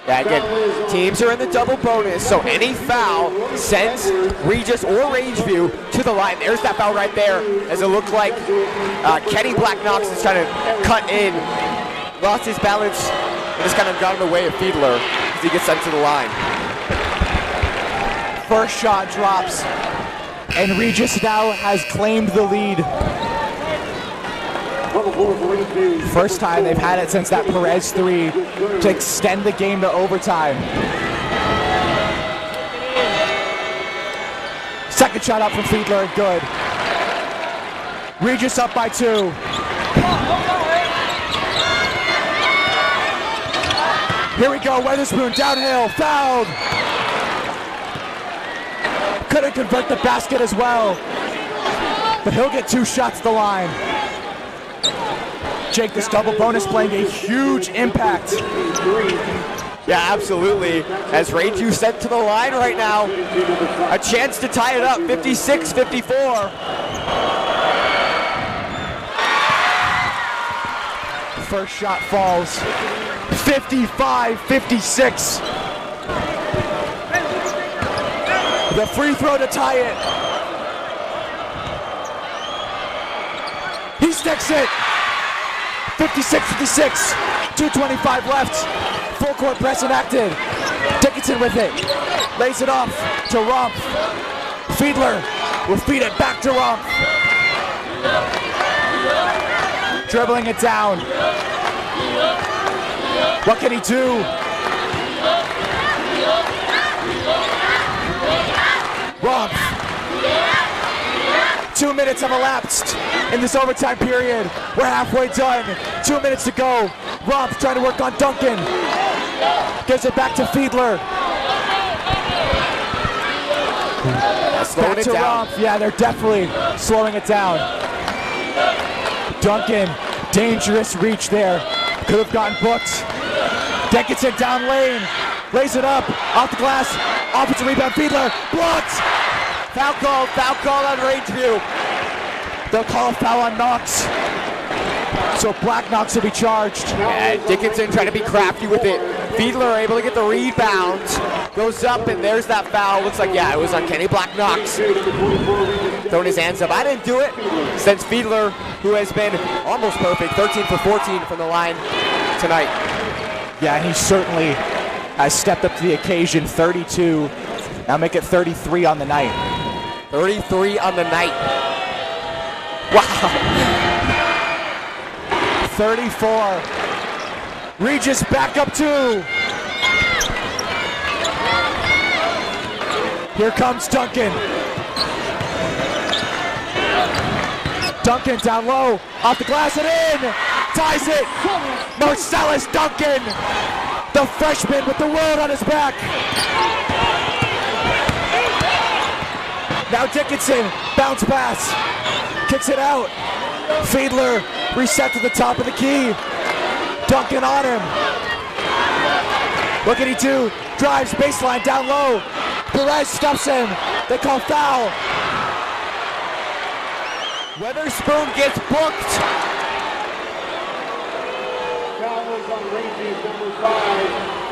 Yeah, again, teams are in the double bonus, so any foul sends Regis or Rangeview to the line. There's that foul right there, as it looked like Kenny Black-Knox is trying to cut in, lost his balance, and just kind of got in the way of Fiedler as he gets sent to the line. First shot drops, and Regis now has claimed the lead. First time they've had it since that Perez 3 to extend the game to overtime. Second shot up from Fiedler, good. Regis up by 2. Here we go, Weatherspoon downhill, fouled. Couldn't convert the basket as well, but he'll get 2 shots at the line. Jake, this double bonus playing a huge impact. Yeah, absolutely. As Rangeview sent to the line right now, a chance to tie it up, 56-54. First shot falls, 55-56. The free throw to tie it. He sticks it. 56-56, 2:25 left. Full court press enacted. Dickinson with it. Lays it off to Romph. Fiedler will feed it back to Romph. Dribbling it down. What can he do? Romph. 2 minutes have elapsed in this overtime period. We're halfway done. 2 minutes to go. Romph trying to work on Duncan. Gives it back to Fiedler. Slowing Back it to down. Romph. Yeah, they're definitely slowing it down. Duncan, dangerous reach there. Could have gotten booked. Dickinson down lane. Lays it up. Off the glass. Offensive rebound. Fiedler. Blocked. Foul call on Rangeview. They'll call a foul on Knox. So Black-Knox will be charged. And Dickinson trying to be crafty with it. Fiedler able to get the rebound. Goes up and there's that foul. Looks like, yeah, it was on Kenny Black-Knox. Throwing his hands up. I didn't do it. Since Fiedler, who has been almost perfect, 13 for 14 from the line tonight. Yeah, he certainly has stepped up to the occasion. 32. Now make it 33 on the night. 33 on the night. Wow. 34. Regis back up 2. Here comes Duncan. Duncan down low, off the glass and in! Ties it! Marcellus Duncan! The freshman with the world on his back! Now Dickinson, bounce pass, kicks it out. Fiedler, reset to the top of the key. Duncan on him. Look at E2, drives baseline down low. Perez stops him. They call foul. Weatherspoon gets booked. Foul is on Rangeview, number 5.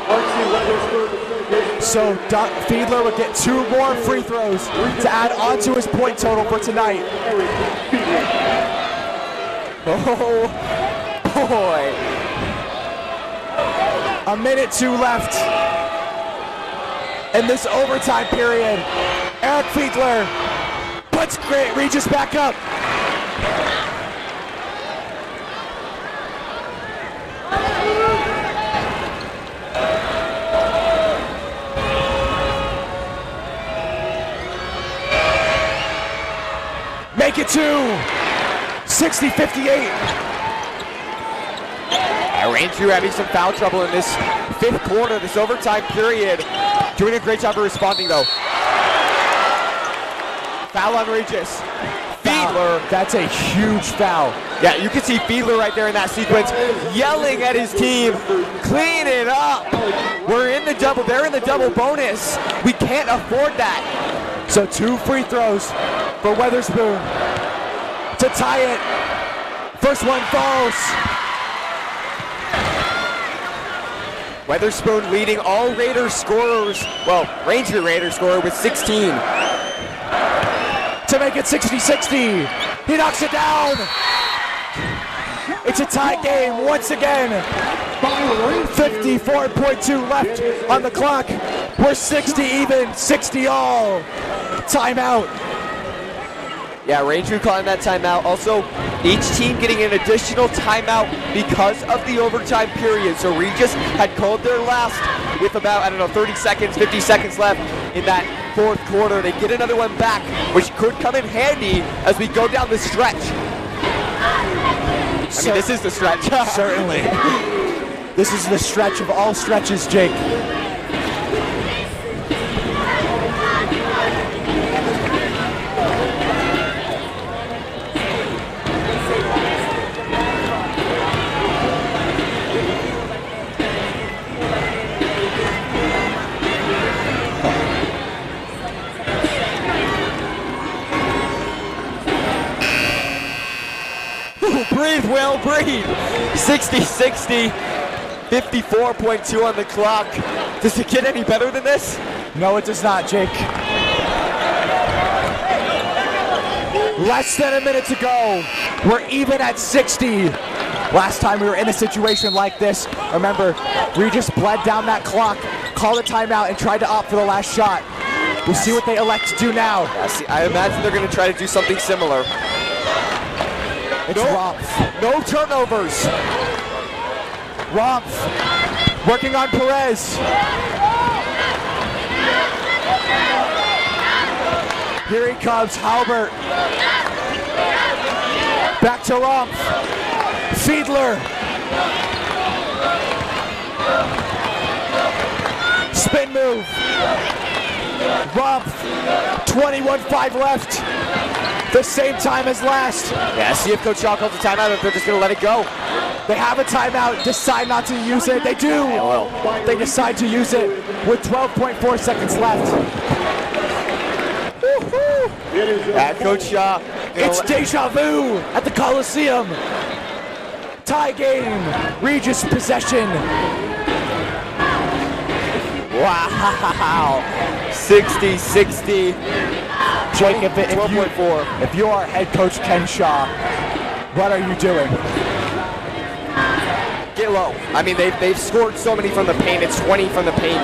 RC Weatherspoon. So Fiedler would get 2 more free throws to add on to his point total for tonight. Oh boy. A minute 2 left in this overtime period. Eric Fiedler puts Regis back up. Make it 2. 60-58. Rangeview having some foul trouble in this 5th quarter, this overtime period. Doing a great job of responding though. Foul on Regis. Fiedler. That's a huge foul. Yeah, you can see Fiedler right there in that sequence, yelling at his team, clean it up. We're in the double, they're in the double bonus. We can't afford that. So 2 free throws for Weatherspoon to tie it. First one falls. Weatherspoon leading all Raiders scorers, well, Rangeview Raiders scorer with 16. To make it 60-60. He knocks it down. It's a tie game once again. 54.2 left on the clock. We're 60 even, 60 all. Timeout. Yeah, Rangeview calling that timeout. Also, each team getting an additional timeout because of the overtime period. So Regis had called their last with about, 30 seconds, 50 seconds left in that 4th quarter. They get another one back, which could come in handy as we go down the stretch. I mean, this is the stretch. Certainly. This is the stretch of all stretches, Jake. Breathe, Will, breathe. 60-60, 54.2 on the clock. Does it get any better than this? No, it does not, Jake. Less than a minute to go. We're even at 60. Last time we were in a situation like this, remember, Regis bled down that clock, called a timeout, and tried to opt for the last shot. We'll see what they elect to do now. Yeah, see, I imagine they're going to try to do something similar. It's Romph. No turnovers. Romph working on Perez. Here he comes, Halbert. Back to Romph. Fiedler. Spin move. Romph. 21-5 left. The same time as last. Yeah, see if Coach Shaw calls a timeout if they're just going to let it go. They have a timeout, decide not to use it. They do. They decide to use it with 12.4 seconds left. Woo-hoo. Coach Shaw. It's deja vu at the Coliseum. Tie game. Regis possession. Wow. 60-60. Jake, if you are head coach Ken Shaw, what are you doing? Get low. I mean, they've scored so many from the paint. It's 20 from the paint,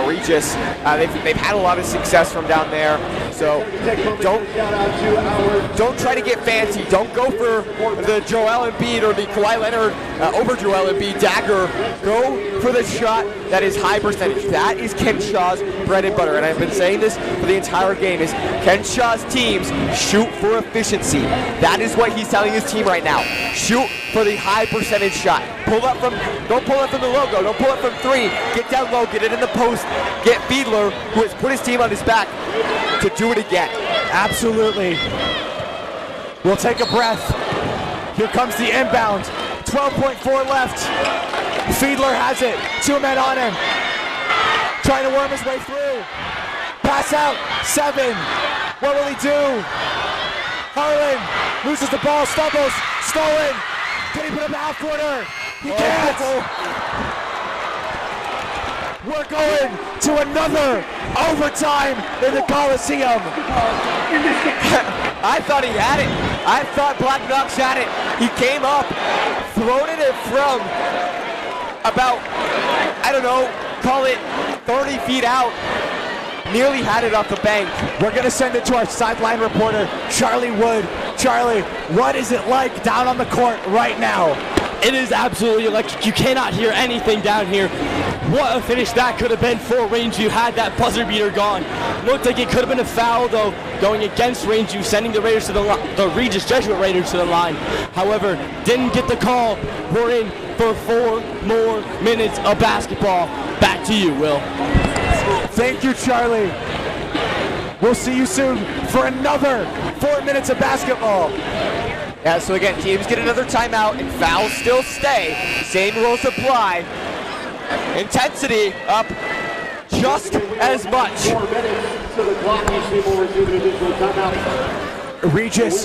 Regis. They've had a lot of success from down there. So don't try to get fancy. Don't go for the Joel Embiid or the Kawhi Leonard over Joel Embiid dagger. Go for the shot that is high percentage. That is Ken Shaw's bread and butter. And I've been saying this for the entire game, is Ken Shaw's teams shoot for efficiency. That is what he's telling his team right now. Shoot for the high percentage shot. Don't pull up from the logo. Don't pull up from three. Get down low, get it in the post. Get Fiedler, who has put his team on his back, to do it again. Absolutely. We'll take a breath. Here comes the inbound. 12.4 left. Fiedler has it. 2 men on him. Trying to worm his way through. Pass out. 7. What will he do? Harlan loses the ball. Stumbles. Stolen. Can he put up a half quarter? He can't. We're going to another overtime in the Coliseum. I thought he had it. I thought Black Knox had it. He came up, floated it from about, I don't know, call it 30 feet out. Nearly had it off the bank. We're going to send it to our sideline reporter, Charlie Wood. Charlie, what is it like down on the court right now? It is absolutely electric. You cannot hear anything down here. What a finish that could have been for Rangeview had that buzzer beater gone. Looked like it could have been a foul, though, going against Rangeview, sending the Raiders to the Regis Jesuit Raiders to the line. However, didn't get the call. We're in for 4 more minutes of basketball. Back to you, Will. Thank you, Charlie. We'll see you soon for another 4 minutes of basketball. Yeah, so again, teams get another timeout and fouls still stay. Same rules apply. Intensity up just as much. 4 minutes to the clock. These people receive an additional timeout. Regis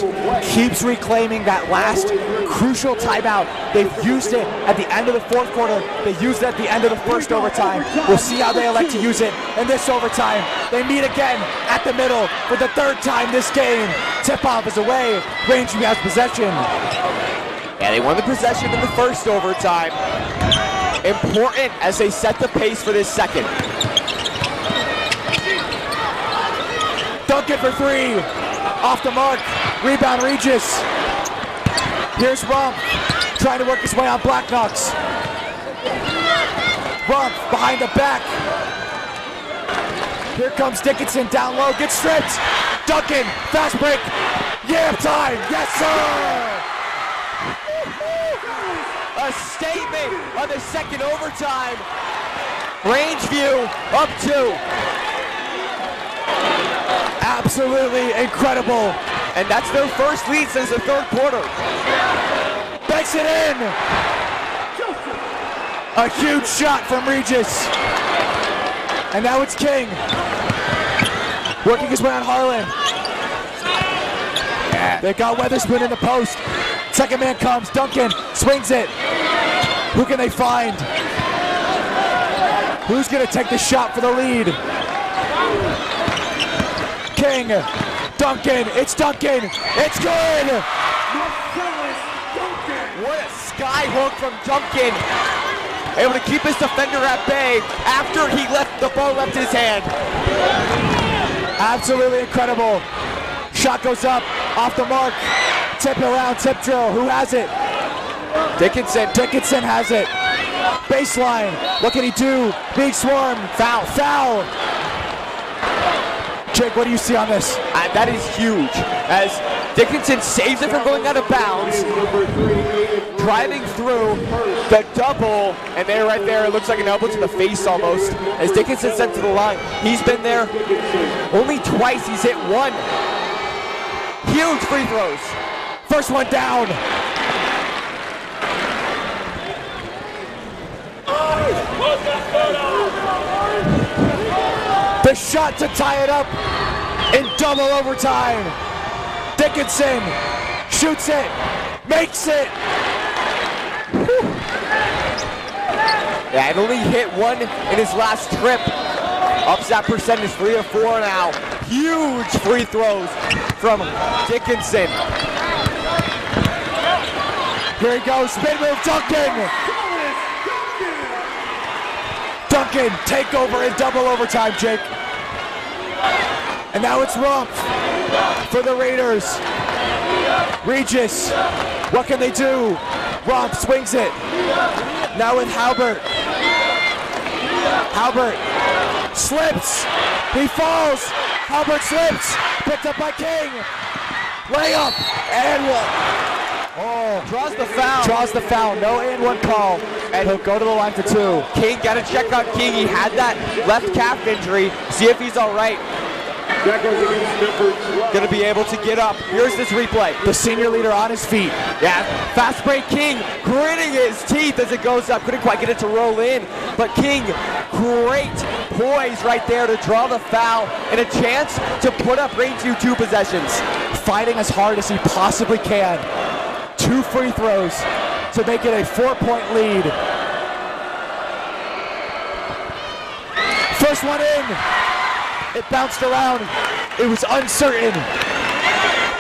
keeps reclaiming that last crucial timeout. They've used it at the end of the fourth quarter. They used it at the end of the first overtime. We'll see how they elect to use it in this overtime. They meet again at the middle for the 3rd time this game. Tip-off is away. Rangeview has possession. Yeah, they won the possession in the first overtime. Important as they set the pace for this second. Duncan for 3. Off the mark. Rebound Regis. Here's Rump trying to work his way on Black Knox. Rump behind the back. Here comes Dickinson down low. Gets stripped. Duncan. Fast break. Yeah, time. Yes, sir. A statement on the second overtime. Rangeview up 2. Absolutely incredible. And that's their first lead since the 3rd quarter. Banks it in. A huge shot from Regis. And now it's King. Working his way on Harlan. They got Weatherspoon in the post. Second man comes. Duncan swings it. Who can they find? Who's going to take the shot for the lead? King, Duncan, it's Duncan, it's good! What a sky hook from Duncan. Able to keep his defender at bay after he left the ball left in his hand. Absolutely incredible. Shot goes up, off the mark. Tip around, tip drill, who has it? Dickinson. Dickinson has it. Baseline, what can he do? Big swarm, foul. Jake, what do you see on this? That is huge, as Dickinson saves it from going out of bounds, driving through the double, and there, right there, it looks like an elbow to the face almost, as Dickinson sent to the line. He's been there only twice. He's hit 1. Huge free throws. First one down. The shot to tie it up in double overtime. Dickinson shoots it, makes it. Yeah, and only hit 1 in his last trip. Ups that percentage 3 of 4 now. Huge free throws from Dickinson. Here he goes, spin move, Duncan. Duncan, take over in double overtime, Jake. And now it's Rumpf for the Raiders. Regis, what can they do? Rumpf swings it. Now with Halbert. Halbert slips. He falls. Halbert slips. Picked up by King. Layup. And one. Oh, Draws the foul. draws the foul. No and one call. And he'll go to the line for two. King, got to check on King. He had that left calf injury. See if he's all right. That goes against number 12. Going to be able to get up. Here's this replay. The senior leader on his feet. Yeah, fast break King, gritting his teeth as it goes up. Couldn't quite get it to roll in, but King, great poise right there to draw the foul and a chance to put up Rangeview 2 possessions. Fighting as hard as he possibly can. 2 free throws to make it a 4-point lead. First one in. It bounced around. It was uncertain,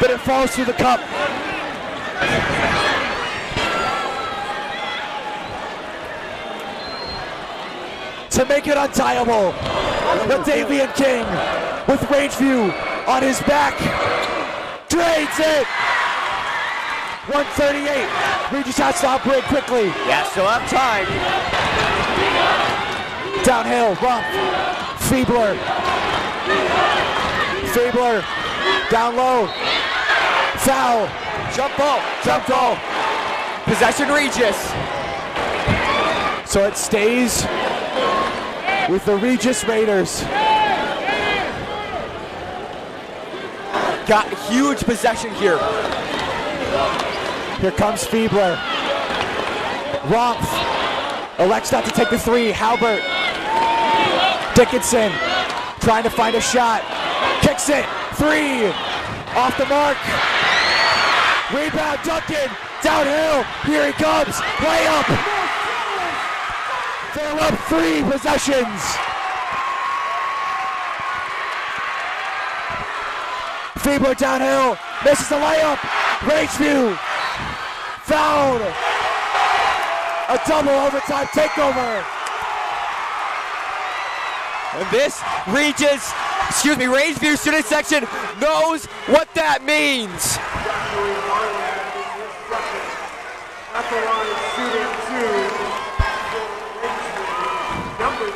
but it falls through the cup. To make it untiable, Ladavian King with Rangeview on his back. Drains it. 138. Regis has to break quickly. Yeah, still have time. Downhill, Rumpf. Fiebler. Fiebler. Down low. Foul. Jump ball, jump ball. Possession Regis. So it stays with the Regis Raiders. Got huge possession here. Here comes Fiebler. Rumpf elects not to take the three. Halbert. Dickinson trying to find a shot. Kicks it. 3. Off the mark. Rebound. Duncan. Downhill. Here he comes. Layup. They're up 3 possessions. Fiebler downhill. Misses the layup. Rangeview. Fouled. A double overtime takeover. And this Rangeview student section knows what that means. At the line, shooting 2, number 2.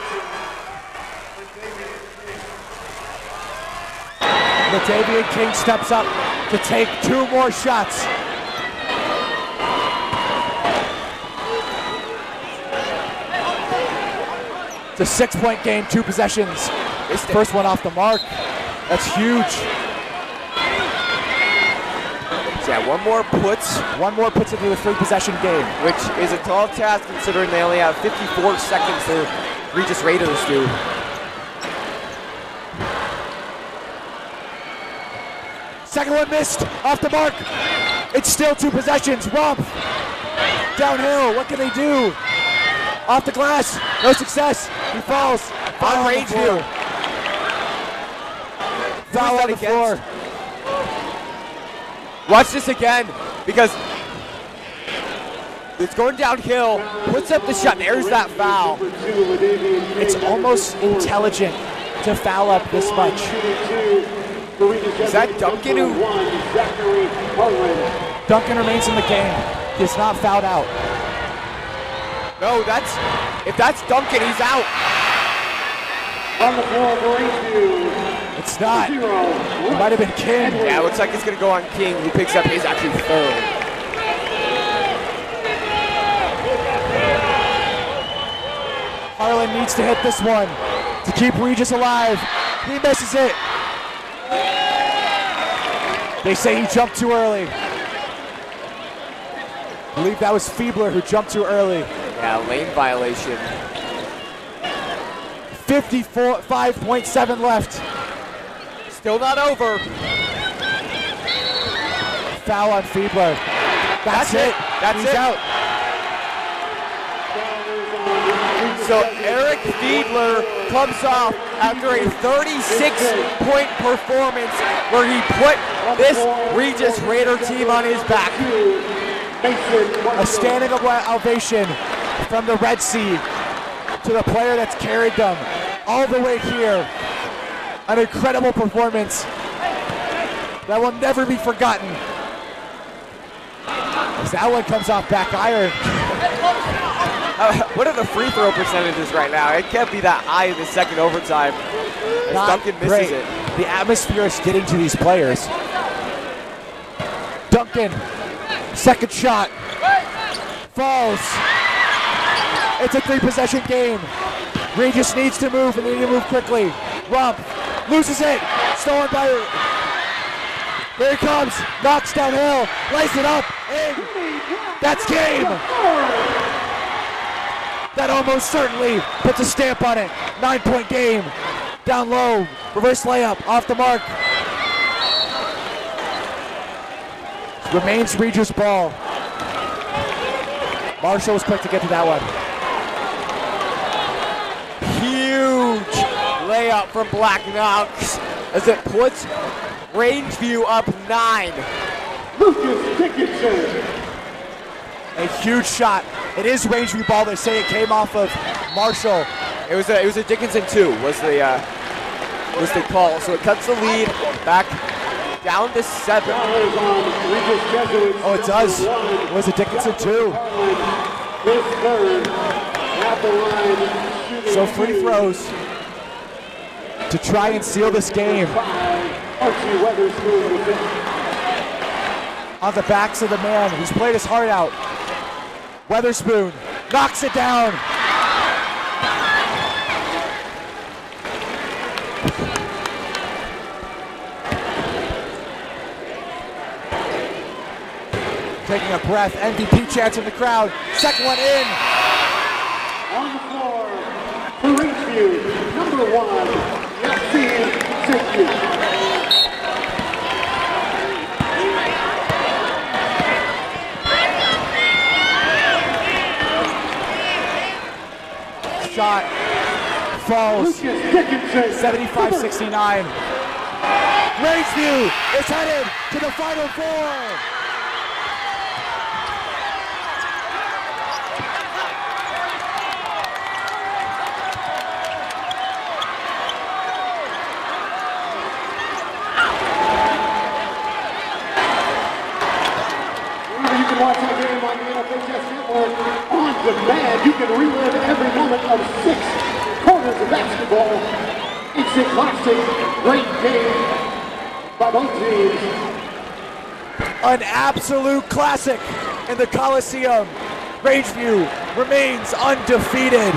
Ladavian King steps up to take 2 more shots. It's a 6-point game, 2 possessions. First one off the mark. That's huge. So yeah, one more puts into the 3-possession game. which is a tall task considering they only have 54 seconds the Regis Raiders do. Second one missed, off the mark. It's still 2 possessions. Rumpf. Downhill, what can they do? Off the glass, no success. He falls. On Rangeview. Foul on the floor. Watch this again, because it's going downhill, puts up the shot, there's that foul. It's almost intelligent to foul up this much. Is that Duncan who? Duncan remains in the game. He's not fouled out. No, if that's Duncan, he's out. On the floor for Rangeview. It's not. It might have been King. Yeah, it looks like it's going to go on King, who picks up his actually 3rd. Harlan needs to hit this one to keep Regis alive. He misses it. They say he jumped too early. I believe that was Fiebler who jumped too early. Yeah, lane violation. 5.7 left. Still not over. Foul on Fiebler. That's it. That's He's it. out. So Eric Fiedler comes off after a 36-point performance where he put this Regis Raider team on his back. A standing ovation from the Red Sea to the player that's carried them all the way here. An incredible performance that will never be forgotten. As that one comes off back iron. What are the free throw percentages right now? It can't be that high in the second overtime. As Duncan misses great. it. The atmosphere is getting to these players. Duncan, second shot, falls. It's a 3-possession game. Regis needs to move, and they need to move quickly. Rump loses it, stolen by. There he comes, knocks downhill, lays it up, and that's game. That almost certainly puts a stamp on it. 9-point game. Down low, reverse layup, off the mark. Remains Regis ball. Marshall was quick to get to that one. Huge layup from Black Knox as it puts Rangeview up 9. Lucas Dickinson. A huge shot. It is Rangeview ball. They say it came off of Marshall. It was a Dickinson 2 was the call. So it cuts the lead back down to 7. Oh, it does. It was a Dickinson 2. His third at the line. So free throws to try and seal this game. Archie Weatherspoon with it. On the backs of the man who's played his heart out. Weatherspoon knocks it down. Taking a breath, MVP chants in the crowd. Second one in. On the floor for Rangeview, number 1, Yassine Sikhi. Shot falls. Lucas Dickinson. 75-69. Rangeview is headed to the Final Four. You can watch that game on the NFHS Network on demand. You can relive every moment of 6 quarters of basketball. It's a classic, great game by both teams. An absolute classic in the Coliseum. Rangeview remains undefeated.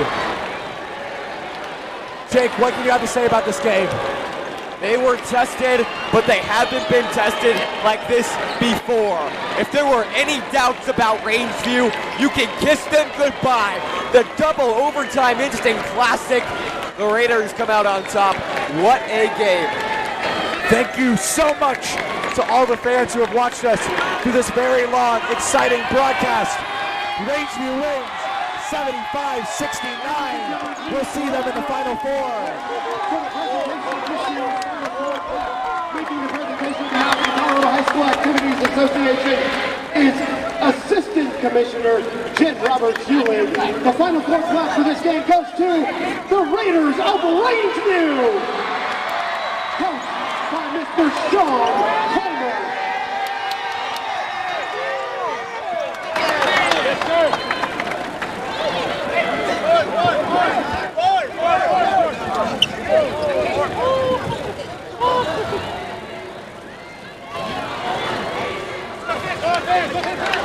Jake, what can you have to say about this game? They were tested, but they haven't been tested like this before. If there were any doubts about Rangeview, you can kiss them goodbye. The double overtime instant classic. The Raiders come out on top. What a game. Thank you so much to all the fans who have watched us through this very long, exciting broadcast. Rangeview wins 75-69. We'll see them in the Final Four. Making the presentation on behalf of the Colorado High School Activities Association is Assistant Commissioner Jen Roberts-Hewlin. The Final Four class for this game goes to the Raiders of Rangeview, coached by Mr. Sean Homer. Yes, sir. Go,